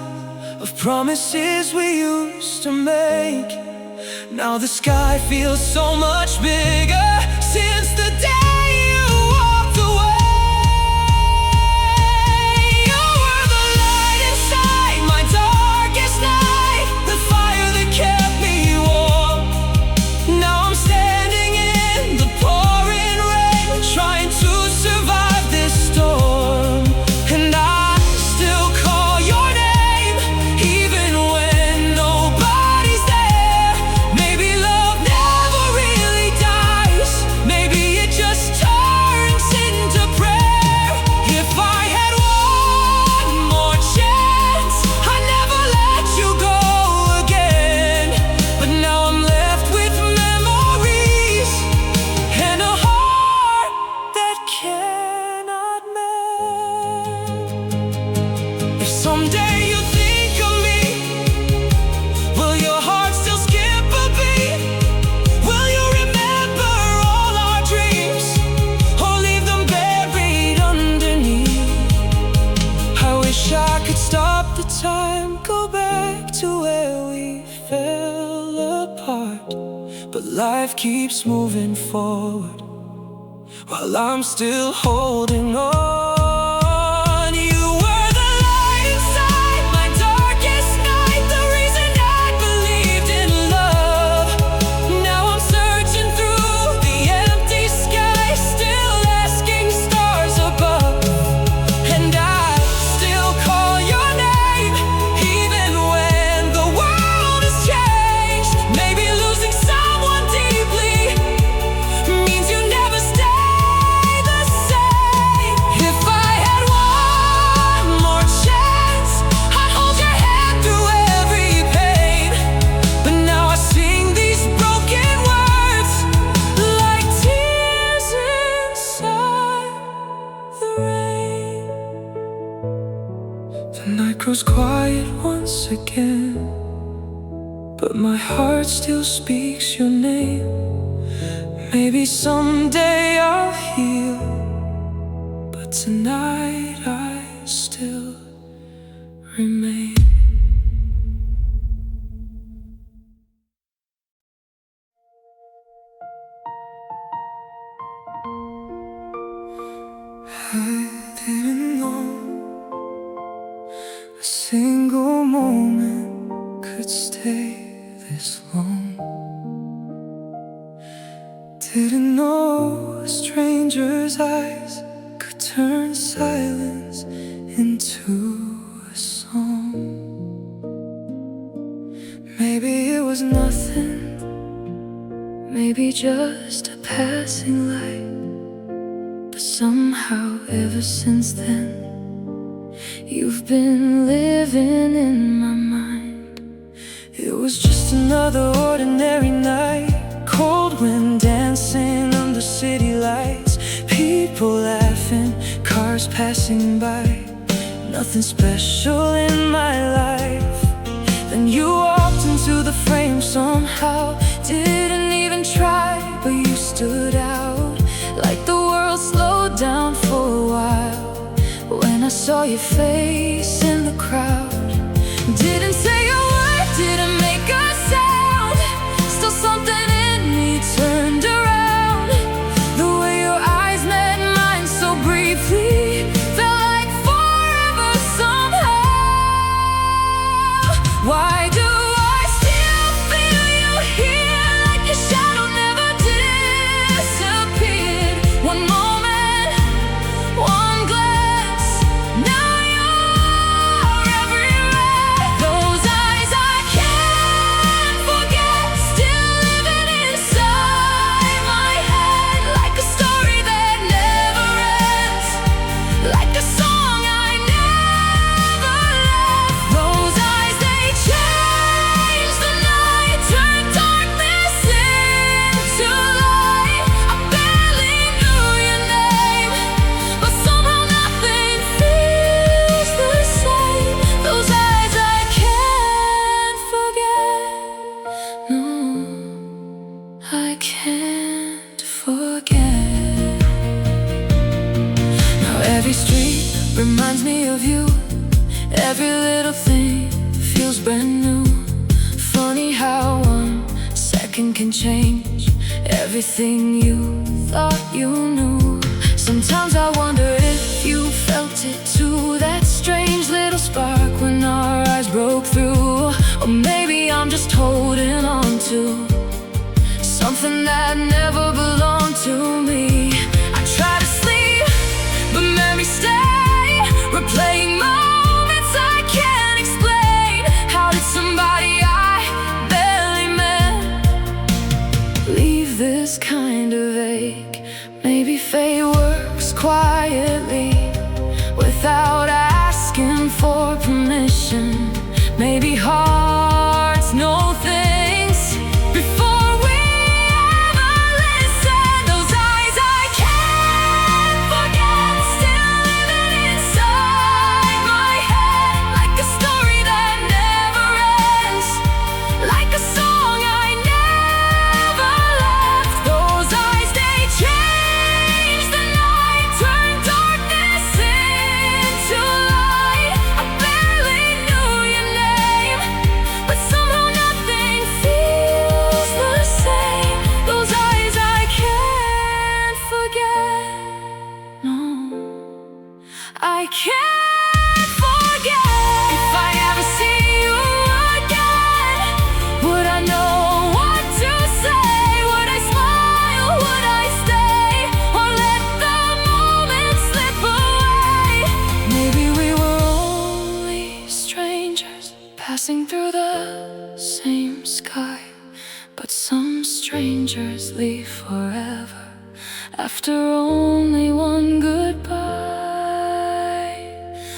S1: of promises we used to make. Now the sky feels so much bigger since the day you walked away. You were the light inside my darkest night, the fire that kept me warm. Now I'm standing in the pouring rain, trying to survive this storm. And I still call your name even when nobody's there. Maybe love never really dies, wish I could stop the time, go back to where we fell apart. But life keeps moving forward while I'm still holding on. You were the light inside my darkest night, the reason I believed in love. Now I'm searching through the empty sky, still asking stars above. And I still call your name, even when the world has changed. Maybe losing someone deeply means you never stay the same. If I had one more chance, I'd hold your hand through every pain. But now I sing these broken words like tears inside the rain. The night grows quiet once again, but my heart still speaks your name. Maybe someday I'll heal, but tonight I still remain. I didn't know a single moment could stay this long. Didn't know a stranger's eyes could turn silence into a song. Maybe it was nothing, maybe just a passing light. But somehow ever since then, you've been living in my mind. It was just another ordinary night, cold wind dancing under city lights, people laughing, cars passing by. Nothing special in my life. Then you walked into the frame somehow, didn't even try, but you stood out like the world slowed down for a while. When I saw your face in the crowd, didn't say a word, didn't make a sound. Still something in me turned around. The way your eyes met mine so briefly felt like forever somehow. Why do I still feel you here, like your shadow never disappeared? One moment, one glance, now you're everywhere. Those eyes I can't forget, still living inside my head, like a story that never ends, like a song I never left. Those eyes, they changed the night, turned darkness into light. I barely knew your name, but somehow nothing feels the same. Those eyes I can't forget. No, I can't forget. Now every street reminds me of you. Every little thing feels brand new. Funny how 1 second can change everything you thought you knew. Sometimes I wonder if you felt it too, that strange little spark when our eyes broke through. Or maybe I'm just holding on to something that never belonged to me. I try to sleep, but memories stay, replaying moments I can't explain. How did somebody I barely met leave this kind of ache? Maybe fate works quietly without asking for permission. Maybe hearts know things before we ever listen. Those eyes I can't forget, still living inside my head, like a story that never ends, like a song I never left. Those eyes, they changed the night, turned darkness into passing through the same sky. But some strangers leave forever after only one goodbye.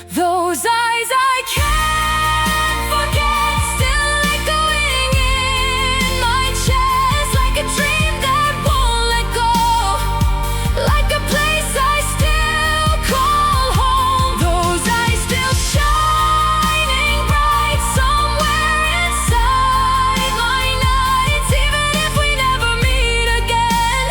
S1: Those eyes I can't forget, still echoing in my chest, like a dream that won't let go, like a place I still call home. Those eyes still shining bright somewhere inside my nights. Even if we never meet again,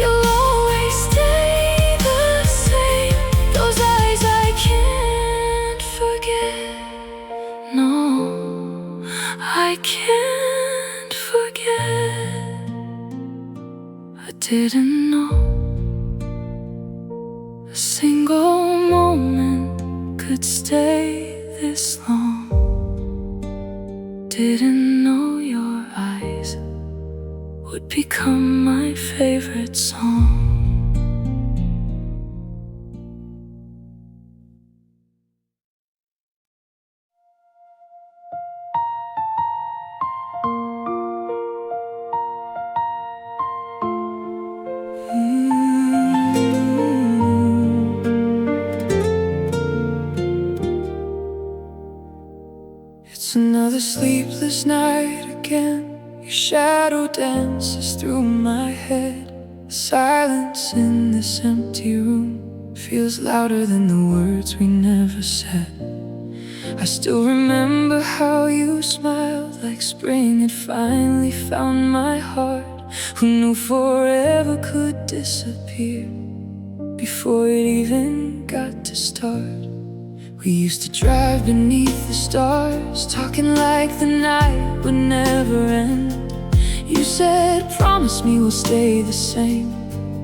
S1: you'll always stay the same. Those eyes I can't forget. No, I can't forget. I didn't know a single moment could stay this long. Didn't know your eyes would become my favorite song. It's another sleepless night again. Your shadow dances through my head. The silence in this empty room feels louder than the words we never said. I still remember how you smiled, like spring had finally found my heart. Who knew forever could disappear before it even got to start? We used to drive beneath the stars, talking like the night would never end. You said, promise me we'll stay the same,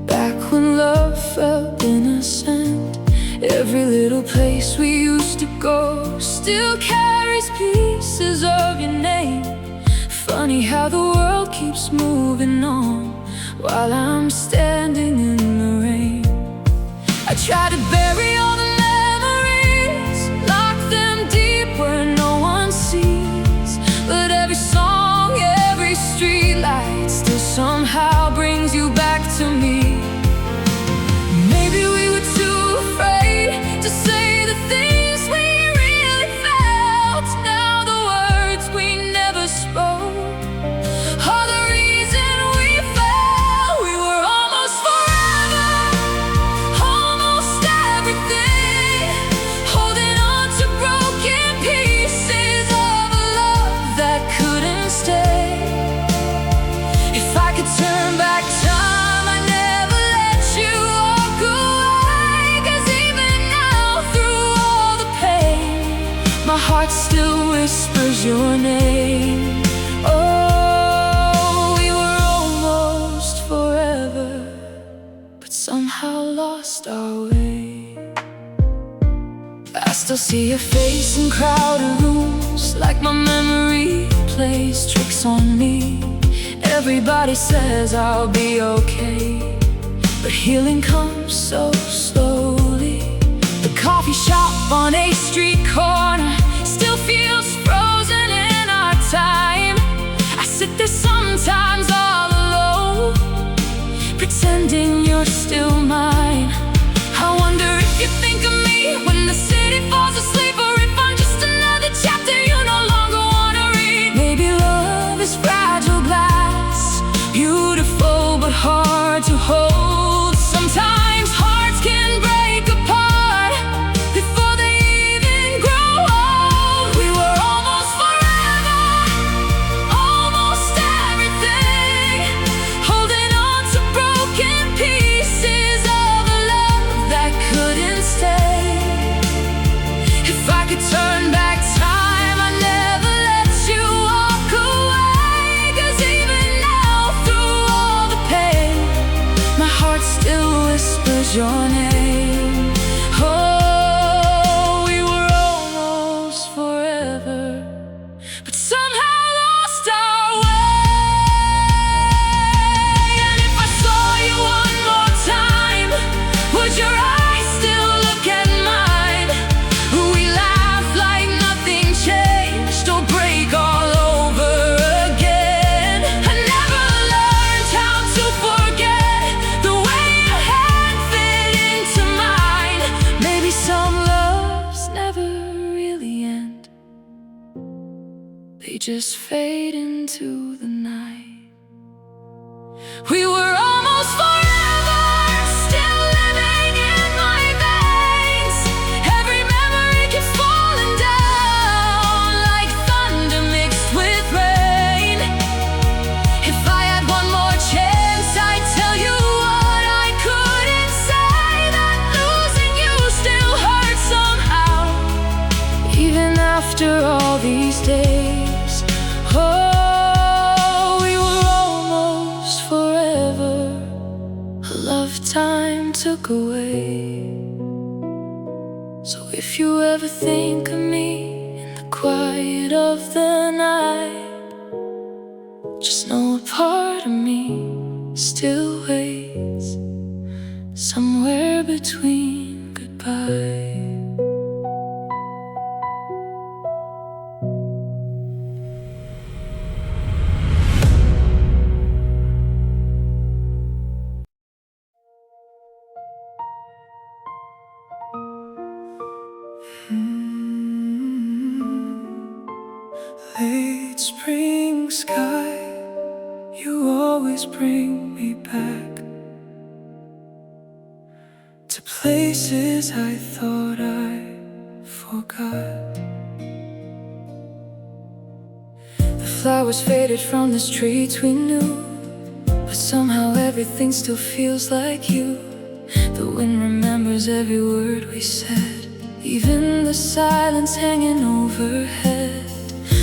S1: back when love felt innocent. Every little place we used to go still carries pieces of your name. Funny how the world keeps moving on while I'm standing in the rain. I try to bury all the memories, lock them deep where no one sees. But every song, every street light still somehow brings you back to me. Maybe we were too afraid to say the things we really felt. Now the words we never spoke are the reason we fell. We were almost forever, almost everything, holding on to broken pieces of a love that couldn't stay. If I could turn back time, I'd never let you walk away. 'Cause even now, through all the pain, my heart still whispers your name. Oh, we were almost forever, but somehow lost our way. I still see your face in crowded rooms, like my memory plays tricks on me. Everybody says I'll be okay, but healing comes so slowly. The coffee shop on 8th Street corner still feels frozen in our time. I sit there sometimes all alone, pretending you're still mine. I wonder if you think of me when the city falls asleep, or if I'm just another chapter you no longer wanna read. Maybe love is fragile glass, beautiful but hard to hold. Sometimes hearts can break apart before they even grow old. We were almost forever, almost everything, holding on to broken pieces of a love that couldn't stay. If I could turn back time, I'd never let you walk away. 'Cause even now, through all the pain, my heart still whispers your name. Oh, we were almost forever, but somehow lost our way. And if I saw you one more time, would your eyes still look at mine? We laughed like nothing changed, just fade into the night. We were almost forever, still living in my veins. Every memory keeps falling down like thunder mixed with rain. If I had one more chance, I'd tell you what I couldn't say, that losing you still hurts somehow. Even after all these days, oh, we were almost forever. A lifetime took away. So if you ever think of me in the quiet of the night, just know a part of me still waits somewhere between goodbye. Late spring sky, you always bring me back to places I thought I forgot. The flowers faded from the streets we knew, but somehow everything still feels like you. The wind remembers every word we said, even the silence hanging overhead.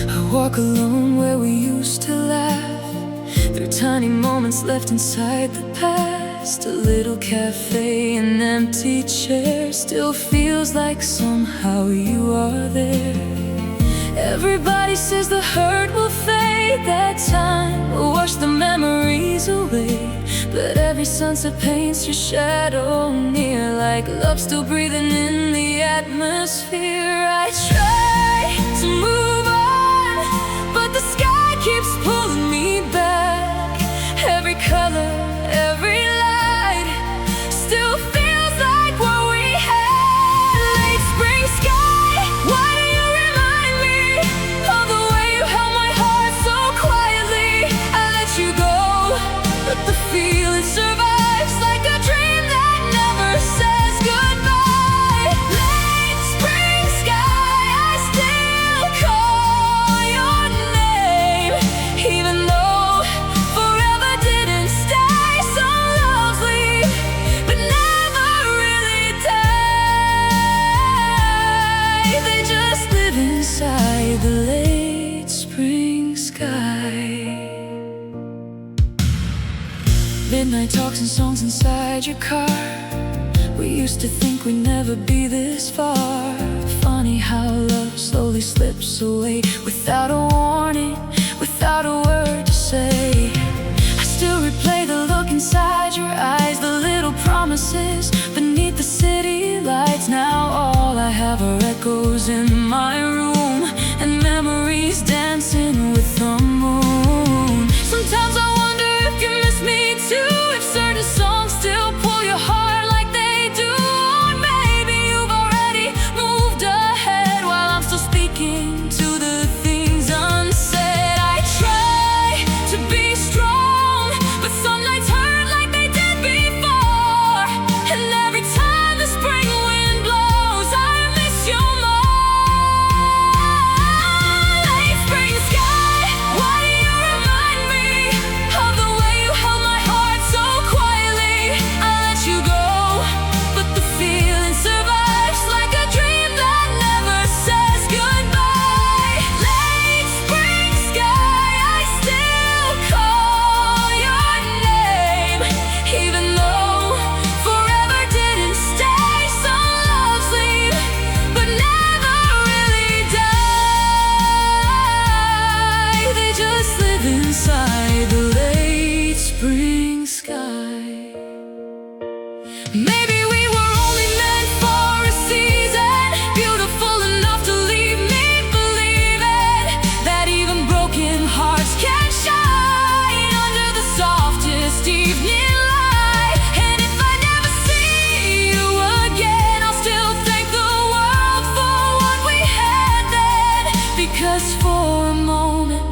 S1: I walk alone where we used to laugh, through tiny moments left inside the past. A little cafe, an empty chair, still feels like somehow you are there. Everybody says the hurt will fade, that time will wash the memories away. But every sunset paints your shadow near, like love still breathing in the atmosphere. I try to move on, but the sky keeps pulling me back. Every color, every light still feels like what we had. Late spring sky, why do you remind me of the way you held my heart so quietly? I let you go, but the feeling survives like a dream that never says goodbye. Late spring sky, I still call your name, even though forever didn't stay. Some loves leave, but never really die. They just live inside the late spring sky. Midnight talks and songs inside your car. We used to think we'd never be this far. Funny how love slowly slips away without a warning, without a word to say. I still replay the look inside your eyes, the little promises beneath the city lights. Now all I have are echoes in my room, and memories dancing with the moon. Sometimes I wonder if you miss me too, if certain songs still pull your heart like they do. Or maybe you've already moved ahead while I'm still speaking to the things unsaid. I try to be strong, but some nights hurt like they did before. And every time the spring wind blows, I miss you more. Late spring sky, why do you remind me of the way you held my heart so quietly? I let you go, but the feeling survives like a dream that never says goodbye. Late spring sky, I still call your name, even though forever didn't stay. Some loves leave, but never really die. They just live inside the late spring sky. Maybe we were only meant for a season, beautiful enough to leave me believing that even broken hearts can shine under the softest evening light. And if I never see you again, I'll still thank the world for what we had then, because for a moment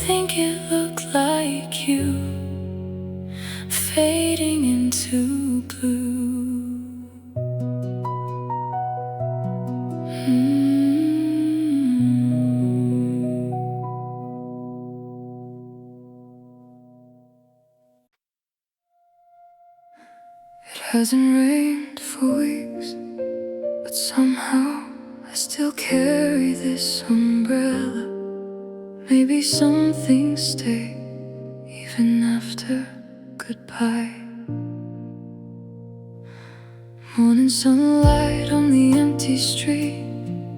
S1: think it looked like you fading into blue. It hasn't rained for weeks, but somehow I still carry this umbrella. Maybe some things stay even after goodbye. Morning sunlight on the empty street,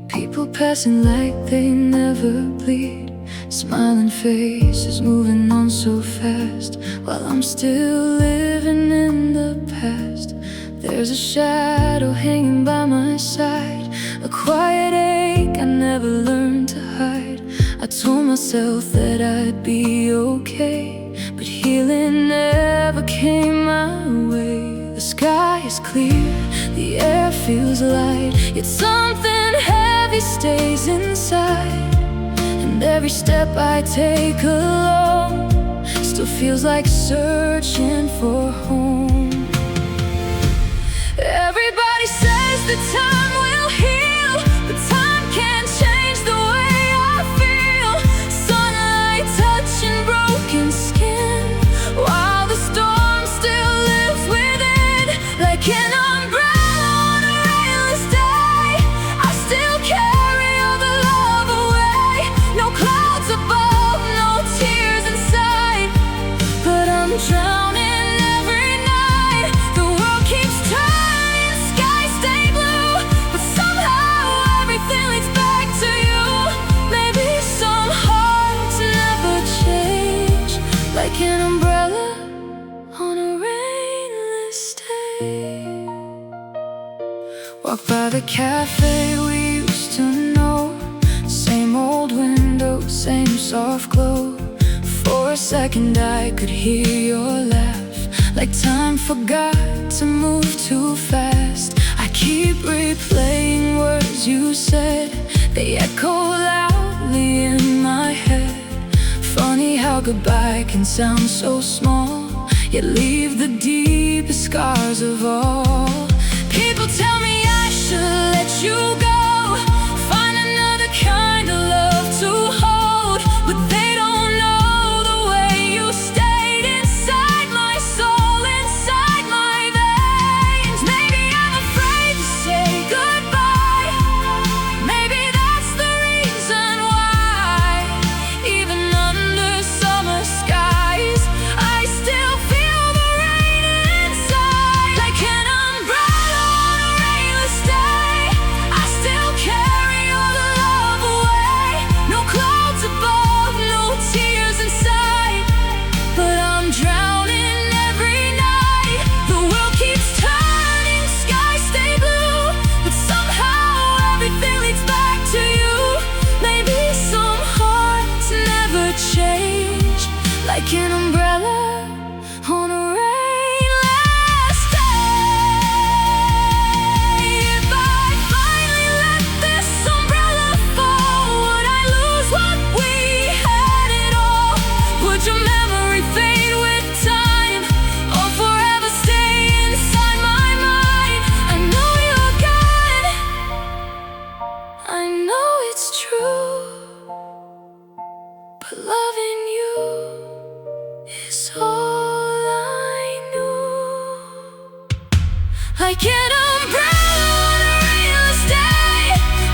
S1: people passing like they never bleed. Smiling faces moving on so fast, while I'm still living in the past. There's a shadow hanging by my side, a quiet ache I never learned to hide. I told myself that I'd be okay, but healing never came my way. The sky is clear, the air feels light, yet something heavy stays inside. And every step I take alone still feels like searching for home. Everybody says that time will heal, but time can't change the way I feel. Sunlight touching broken skin, while the storm still lives within. Like an umbrella on a rainless day, I still carry all the love away. No clouds above, no tears inside, but I'm drowning every night. The world keeps turning, skies stay blue, but somehow everything leads back to you. Maybe some hearts never change, like an umbrella on a rainless day. Walk by the cafe we used to know, same old window, same soft glow. For a second I could hear your laugh, like time forgot to move too fast. I keep replaying words you said, they echo loudly in my head. Funny how goodbye can sound so small, yet leave the deepest scars of all. People tell me I should let you go, find another kind of love to hold, but they don't know the way you stayed inside my soul, inside my veins. Maybe I'm afraid to say goodbye, maybe that's the reason why. Even under summer skies, I still feel the rain inside. Like an umbrella on a rainless day, I still carry all the love away. No clouds above, no tears inside, but I'm drowning every night. The world keeps turning, skies stay blue, but somehow everything leads back to you. Maybe some hearts never change, like an umbrella on a rainless day. If I finally let this umbrella fall, would I lose what we had it all? Would your memory fade with time, or forever stay inside my mind? I know you're gone, I know it's true, but loving you is all I knew. Like an umbrella on a rainless day,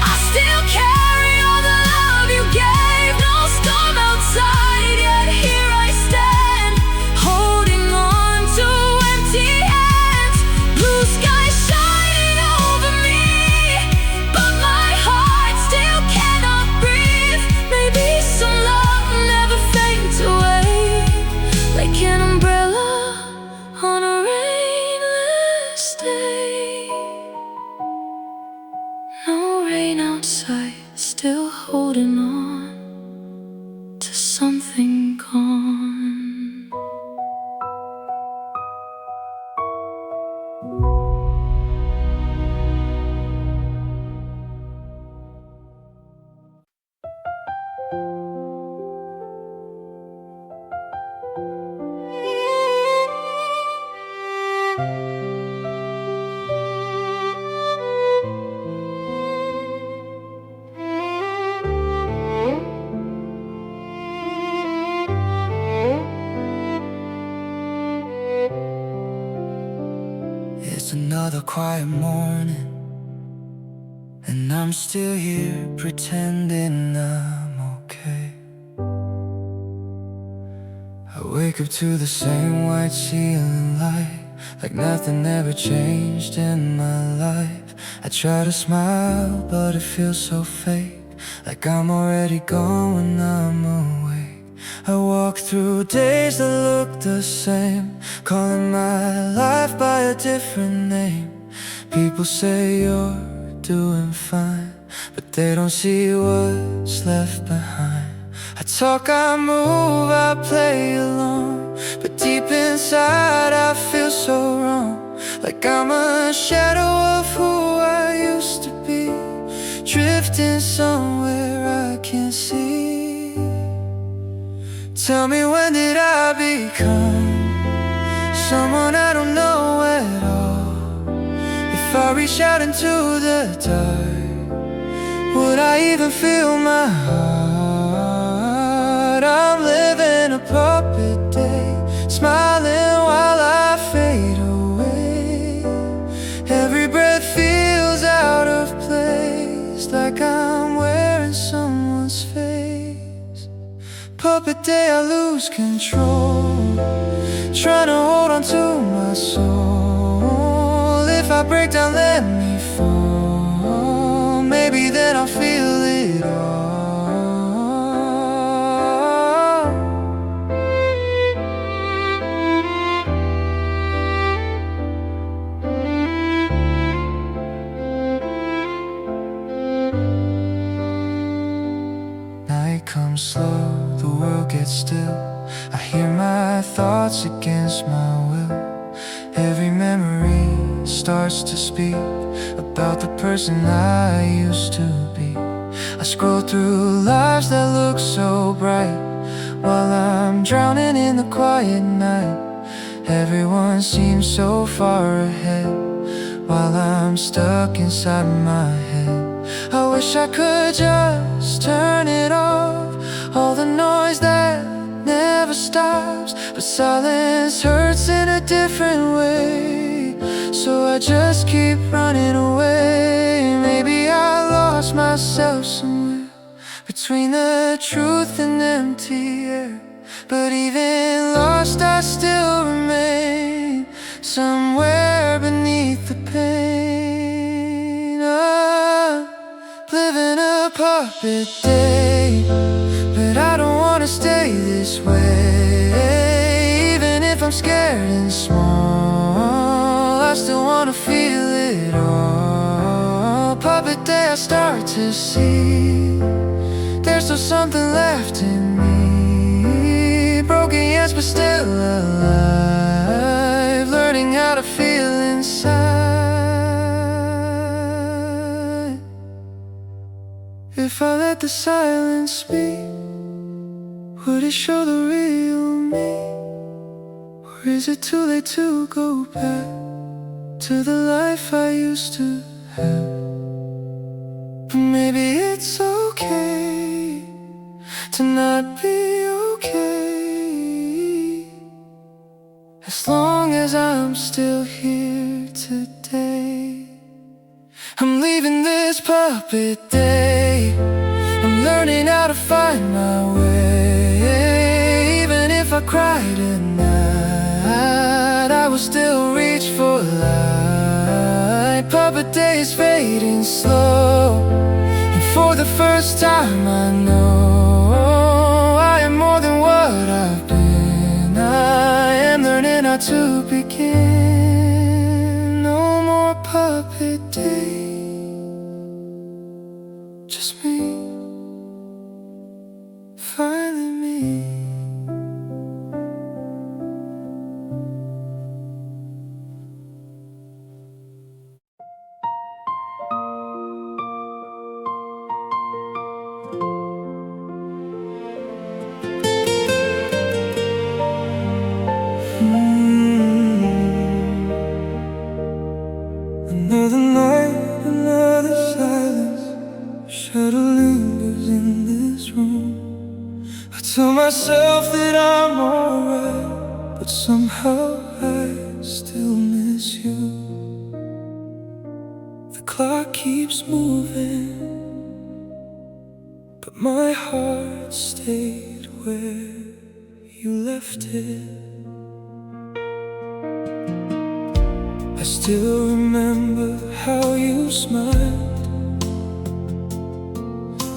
S1: I still carry all the love you gave. No storm outside, yet here I stand, holding on to empty hands. Blue sky shining over me, but my heart still cannot breathe. Maybe some love never fades away, like an umbrella on a rainless day. No rain outside, still holding on to something gone. quiet morning, and I'm still here pretending I'm okay. I wake up to the same white ceiling light, like nothing ever changed in my life. I try to smile, but it feels so fake, like I'm already gone when I'm awake. I walk through days that look the same, calling my life by a different name. People say you're doing fine, but they don't see what's left behind. I talk, I move, I play along, but deep inside I feel so wrong, like I'm a shadow of who I used to be, drifting somewhere I can't see. Tell me, when did I become someone I don't know at all? If I reach out into the dark, would I even feel my heart? I'm living a puppet day, smiling while I fade away. Every breath feels out of place, like I'm wearing someone's face. Puppet day, I lose control, trying to hold on to my soul. If I break down, let me fall, maybe then I'll feel it all. Night comes slow, the world gets still, I hear my thoughts against my will. Every memory starts to speak about the person I used to be. I scroll through lives that look so bright, while I'm drowning in the quiet night. Everyone seems so far ahead, while I'm stuck inside my head. I wish I could just turn it off, all the noise that never stops, but silence hurts in a different way, so I just keep running away. Maybe I lost myself somewhere between the truth and empty air, but even lost I still remain somewhere beneath the pain. I'm living a puppet day, but I don't wanna stay this way. Even if I'm scared and small, I still wanna feel it all. Puppet day, I start to see there's still something left in me. Broken yes, but still alive, learning how to feel inside. If I let the silence speak, would it show the real me? Or is it too late to go back to the life I used to have? But maybe it's okay to not be okay, as long as I'm still here today. I'm leaving this puppet day, I'm learning how to find my way. Even if I cry tonight, I will still reach for light. Puppet day is fading slow, and for the first time I know I am more than what I've been. I am learning how to begin. No more puppet day, just me, finally me. Another night, another silence, shadow lingers in this room. I tell myself that I'm alright, but somehow I still miss you. clock keeps moving, but my heart stayed where you left it. I still remember how you smiled,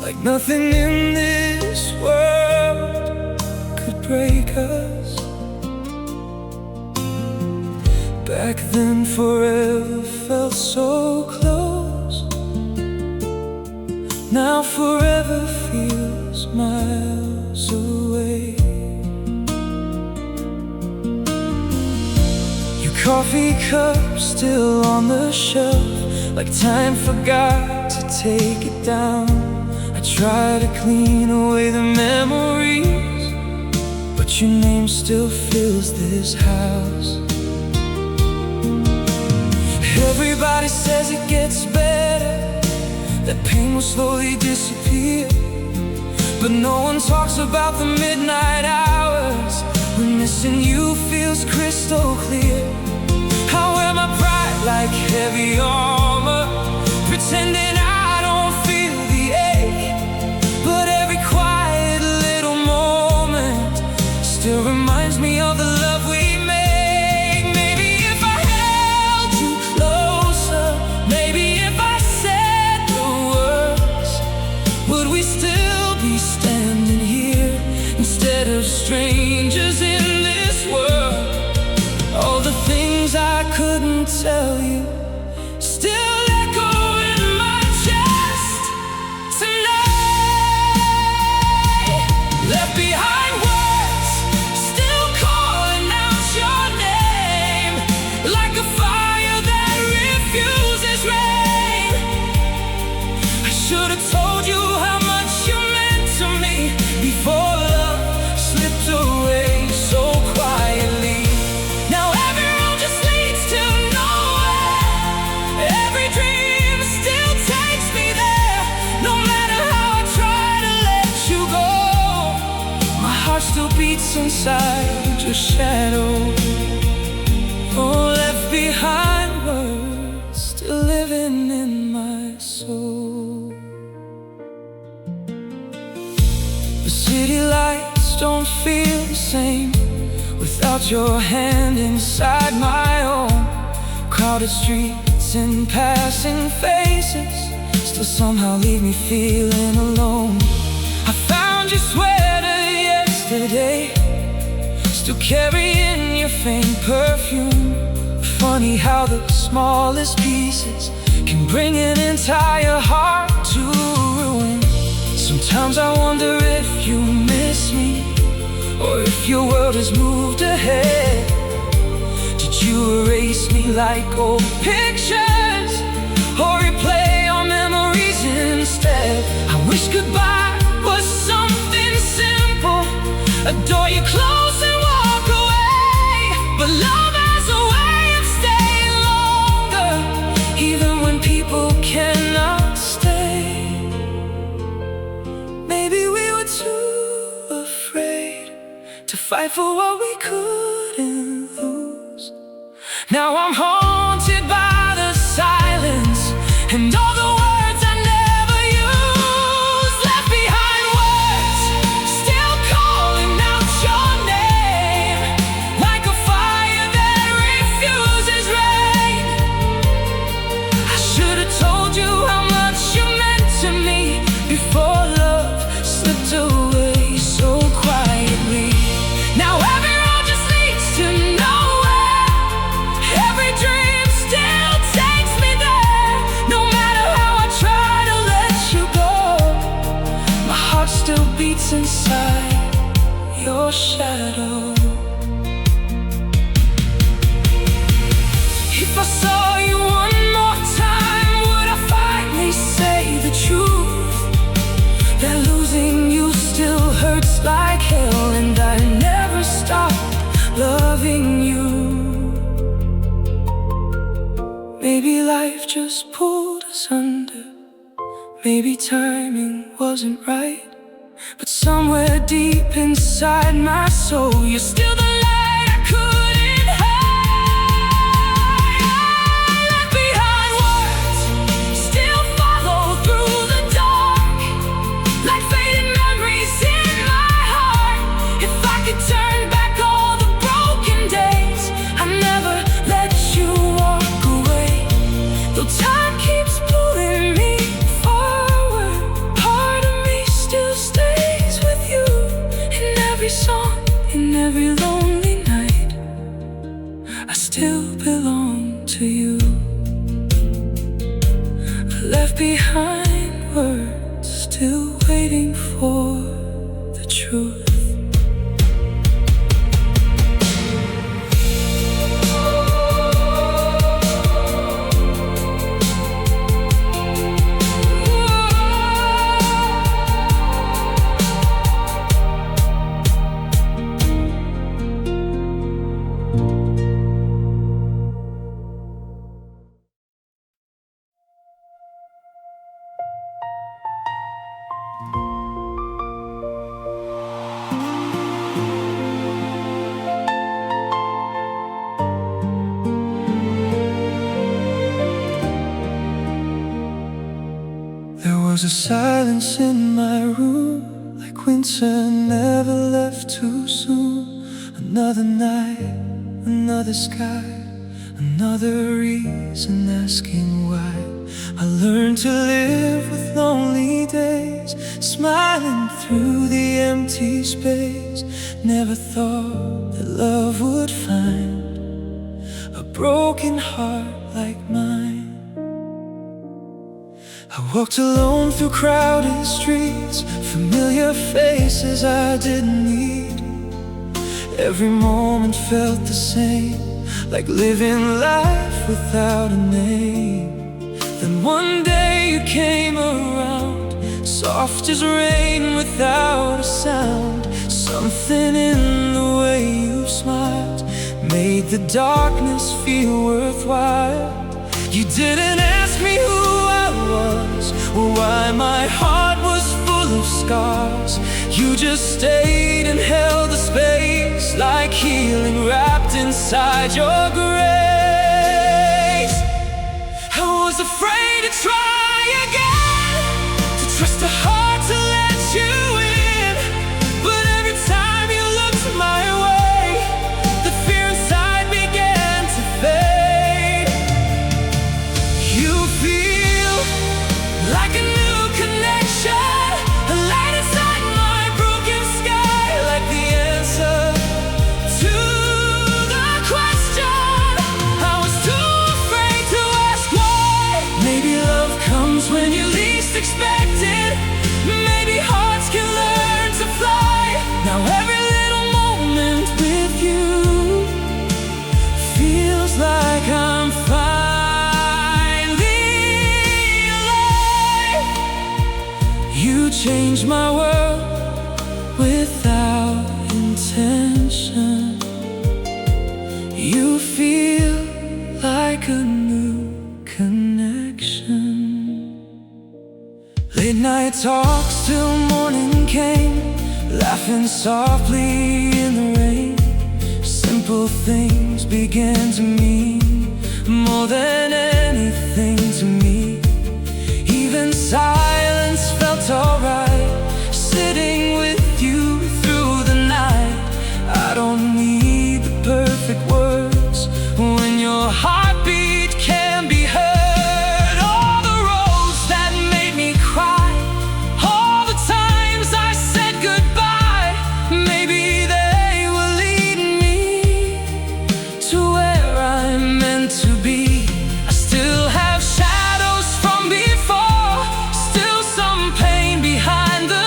S1: like nothing in this world could break us. Back then forever felt so close, now forever feels miles away. Your coffee cup still on the shelf, like time forgot to take it down. I try to clean away the memories, but your name still fills this house. Everybody says it gets better, that pain will slowly disappear, but no one talks about the midnight hours when missing you feels crystal clear. I wear my pride like heavy armor, pretending I don't feel the ache, but every quiet little moment still reminds me of the love we made. Maybe if I held you closer, maybe if I said the words, would we still be standing here instead of strangers in this world? All the things I couldn't tell you still echo in my chest tonight. Left behind words, still calling out your name, like a fire that refuses rain. I should have told you how much you meant to me before love slipped away so quietly. Now every road just leads to nowhere, every dream still takes me there. No matter how I try to let you go, my heart still beats inside your shadow. Oh, left behind words still living in my soul. The city lights don't feel the same without your hand inside my own. Crowded streets and passing faces still somehow leave me feeling alone. I found your sweater yesterday, still carrying your faint perfume. Funny how the smallest pieces can bring an entire heart to ruin. Sometimes I wonder if you miss me, or if your world has moved ahead. Did you erase me like old pictures, or replay our memories instead? I wish goodbye was something simple, adore you close and walk away. But love has a way of staying longer, even when people cannot stay. Maybe we were too afraid to fight for what we couldn't lose. Now I'm haunted by the silence and all the words I never used. Left behind words, still calling out your name, like a fire that refuses rain. I should have told you how much you meant to me before love slipped away so quietly. Now every road just leads to nowhere, every dream still takes me there. No matter how I try to let you go, my heart still beats inside your shadow. If I saw you one more time, would I finally say the truth? That losing you still hurts like hell, and I never stopped loving you. Maybe life just pulled us under, maybe timing wasn't right, but somewhere deep inside my soul, you're still the light I couldn't hide. Left behind words, every song, in every lonely night, I still belong to you. I left behind words, still waiting for the truth. There was a silence in my room, like winter never left too soon. Another night, another sky, another reason asking why. I learned to live with lonely days, smiling through the empty space. Never thought that love would find a broken heart like mine. I walked alone through crowded streets, familiar faces I didn't need. Every moment felt the same, like living life without a name. Then one day you came around, soft as rain without a sound. Something in the way you smiled made the darkness feel worthwhile. You didn't ask me who I was, or why my heart was full of scars. You just stayed and held the space, like healing wrapped inside your grace. I was afraid to try again, to trust a heart to let you in. But every time you looked my way, the fear inside began to fade. You feel like a new connection, a light inside my broken sky, like the answer to the question I was too afraid to ask why. Maybe love comes when you least expect it. Maybe hearts can learn to fly. Now every little moment with you feels like I'm finally alive. You changed my world without intention. You feel like a new connection. Late night talks till morning came, laughing softly in the rain. Simple things began to mean more than anything to me. Even silence felt alright, sitting with you through the night. I don't need the perfect words when your heartbeat can be heard. All the roads that made me cry, all the times I said goodbye, maybe they will lead me to where I'm meant to be. I still have shadows from before, still some pain behind the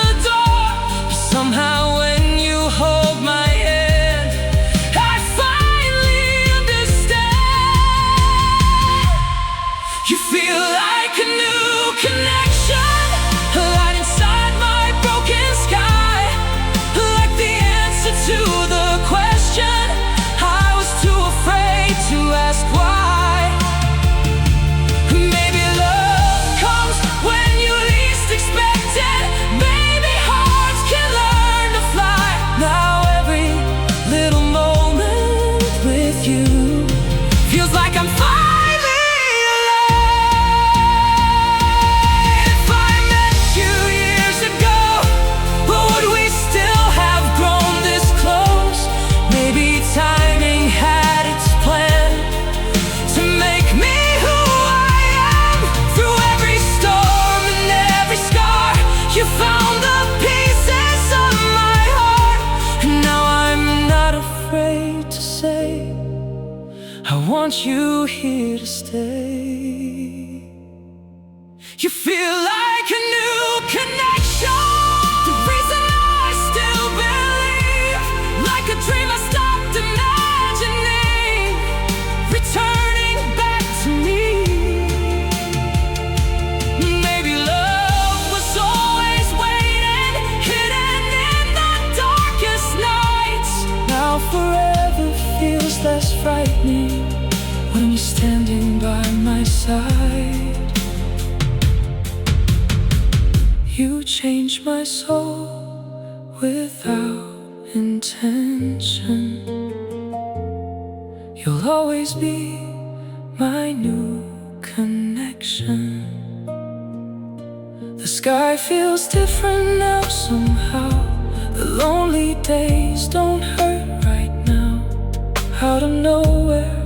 S1: here to stay. You feel like a new connection, the reason I still believe, like a dream I stopped imagining, returning back to me. Maybe love was always waiting, hidden in the darkest nights. Now forever feels less frightening when you're standing by my side. You changed my soul without intention. You'll always be my new connection. The sky feels different now somehow. The lonely days don't hurt right now. Out of nowhere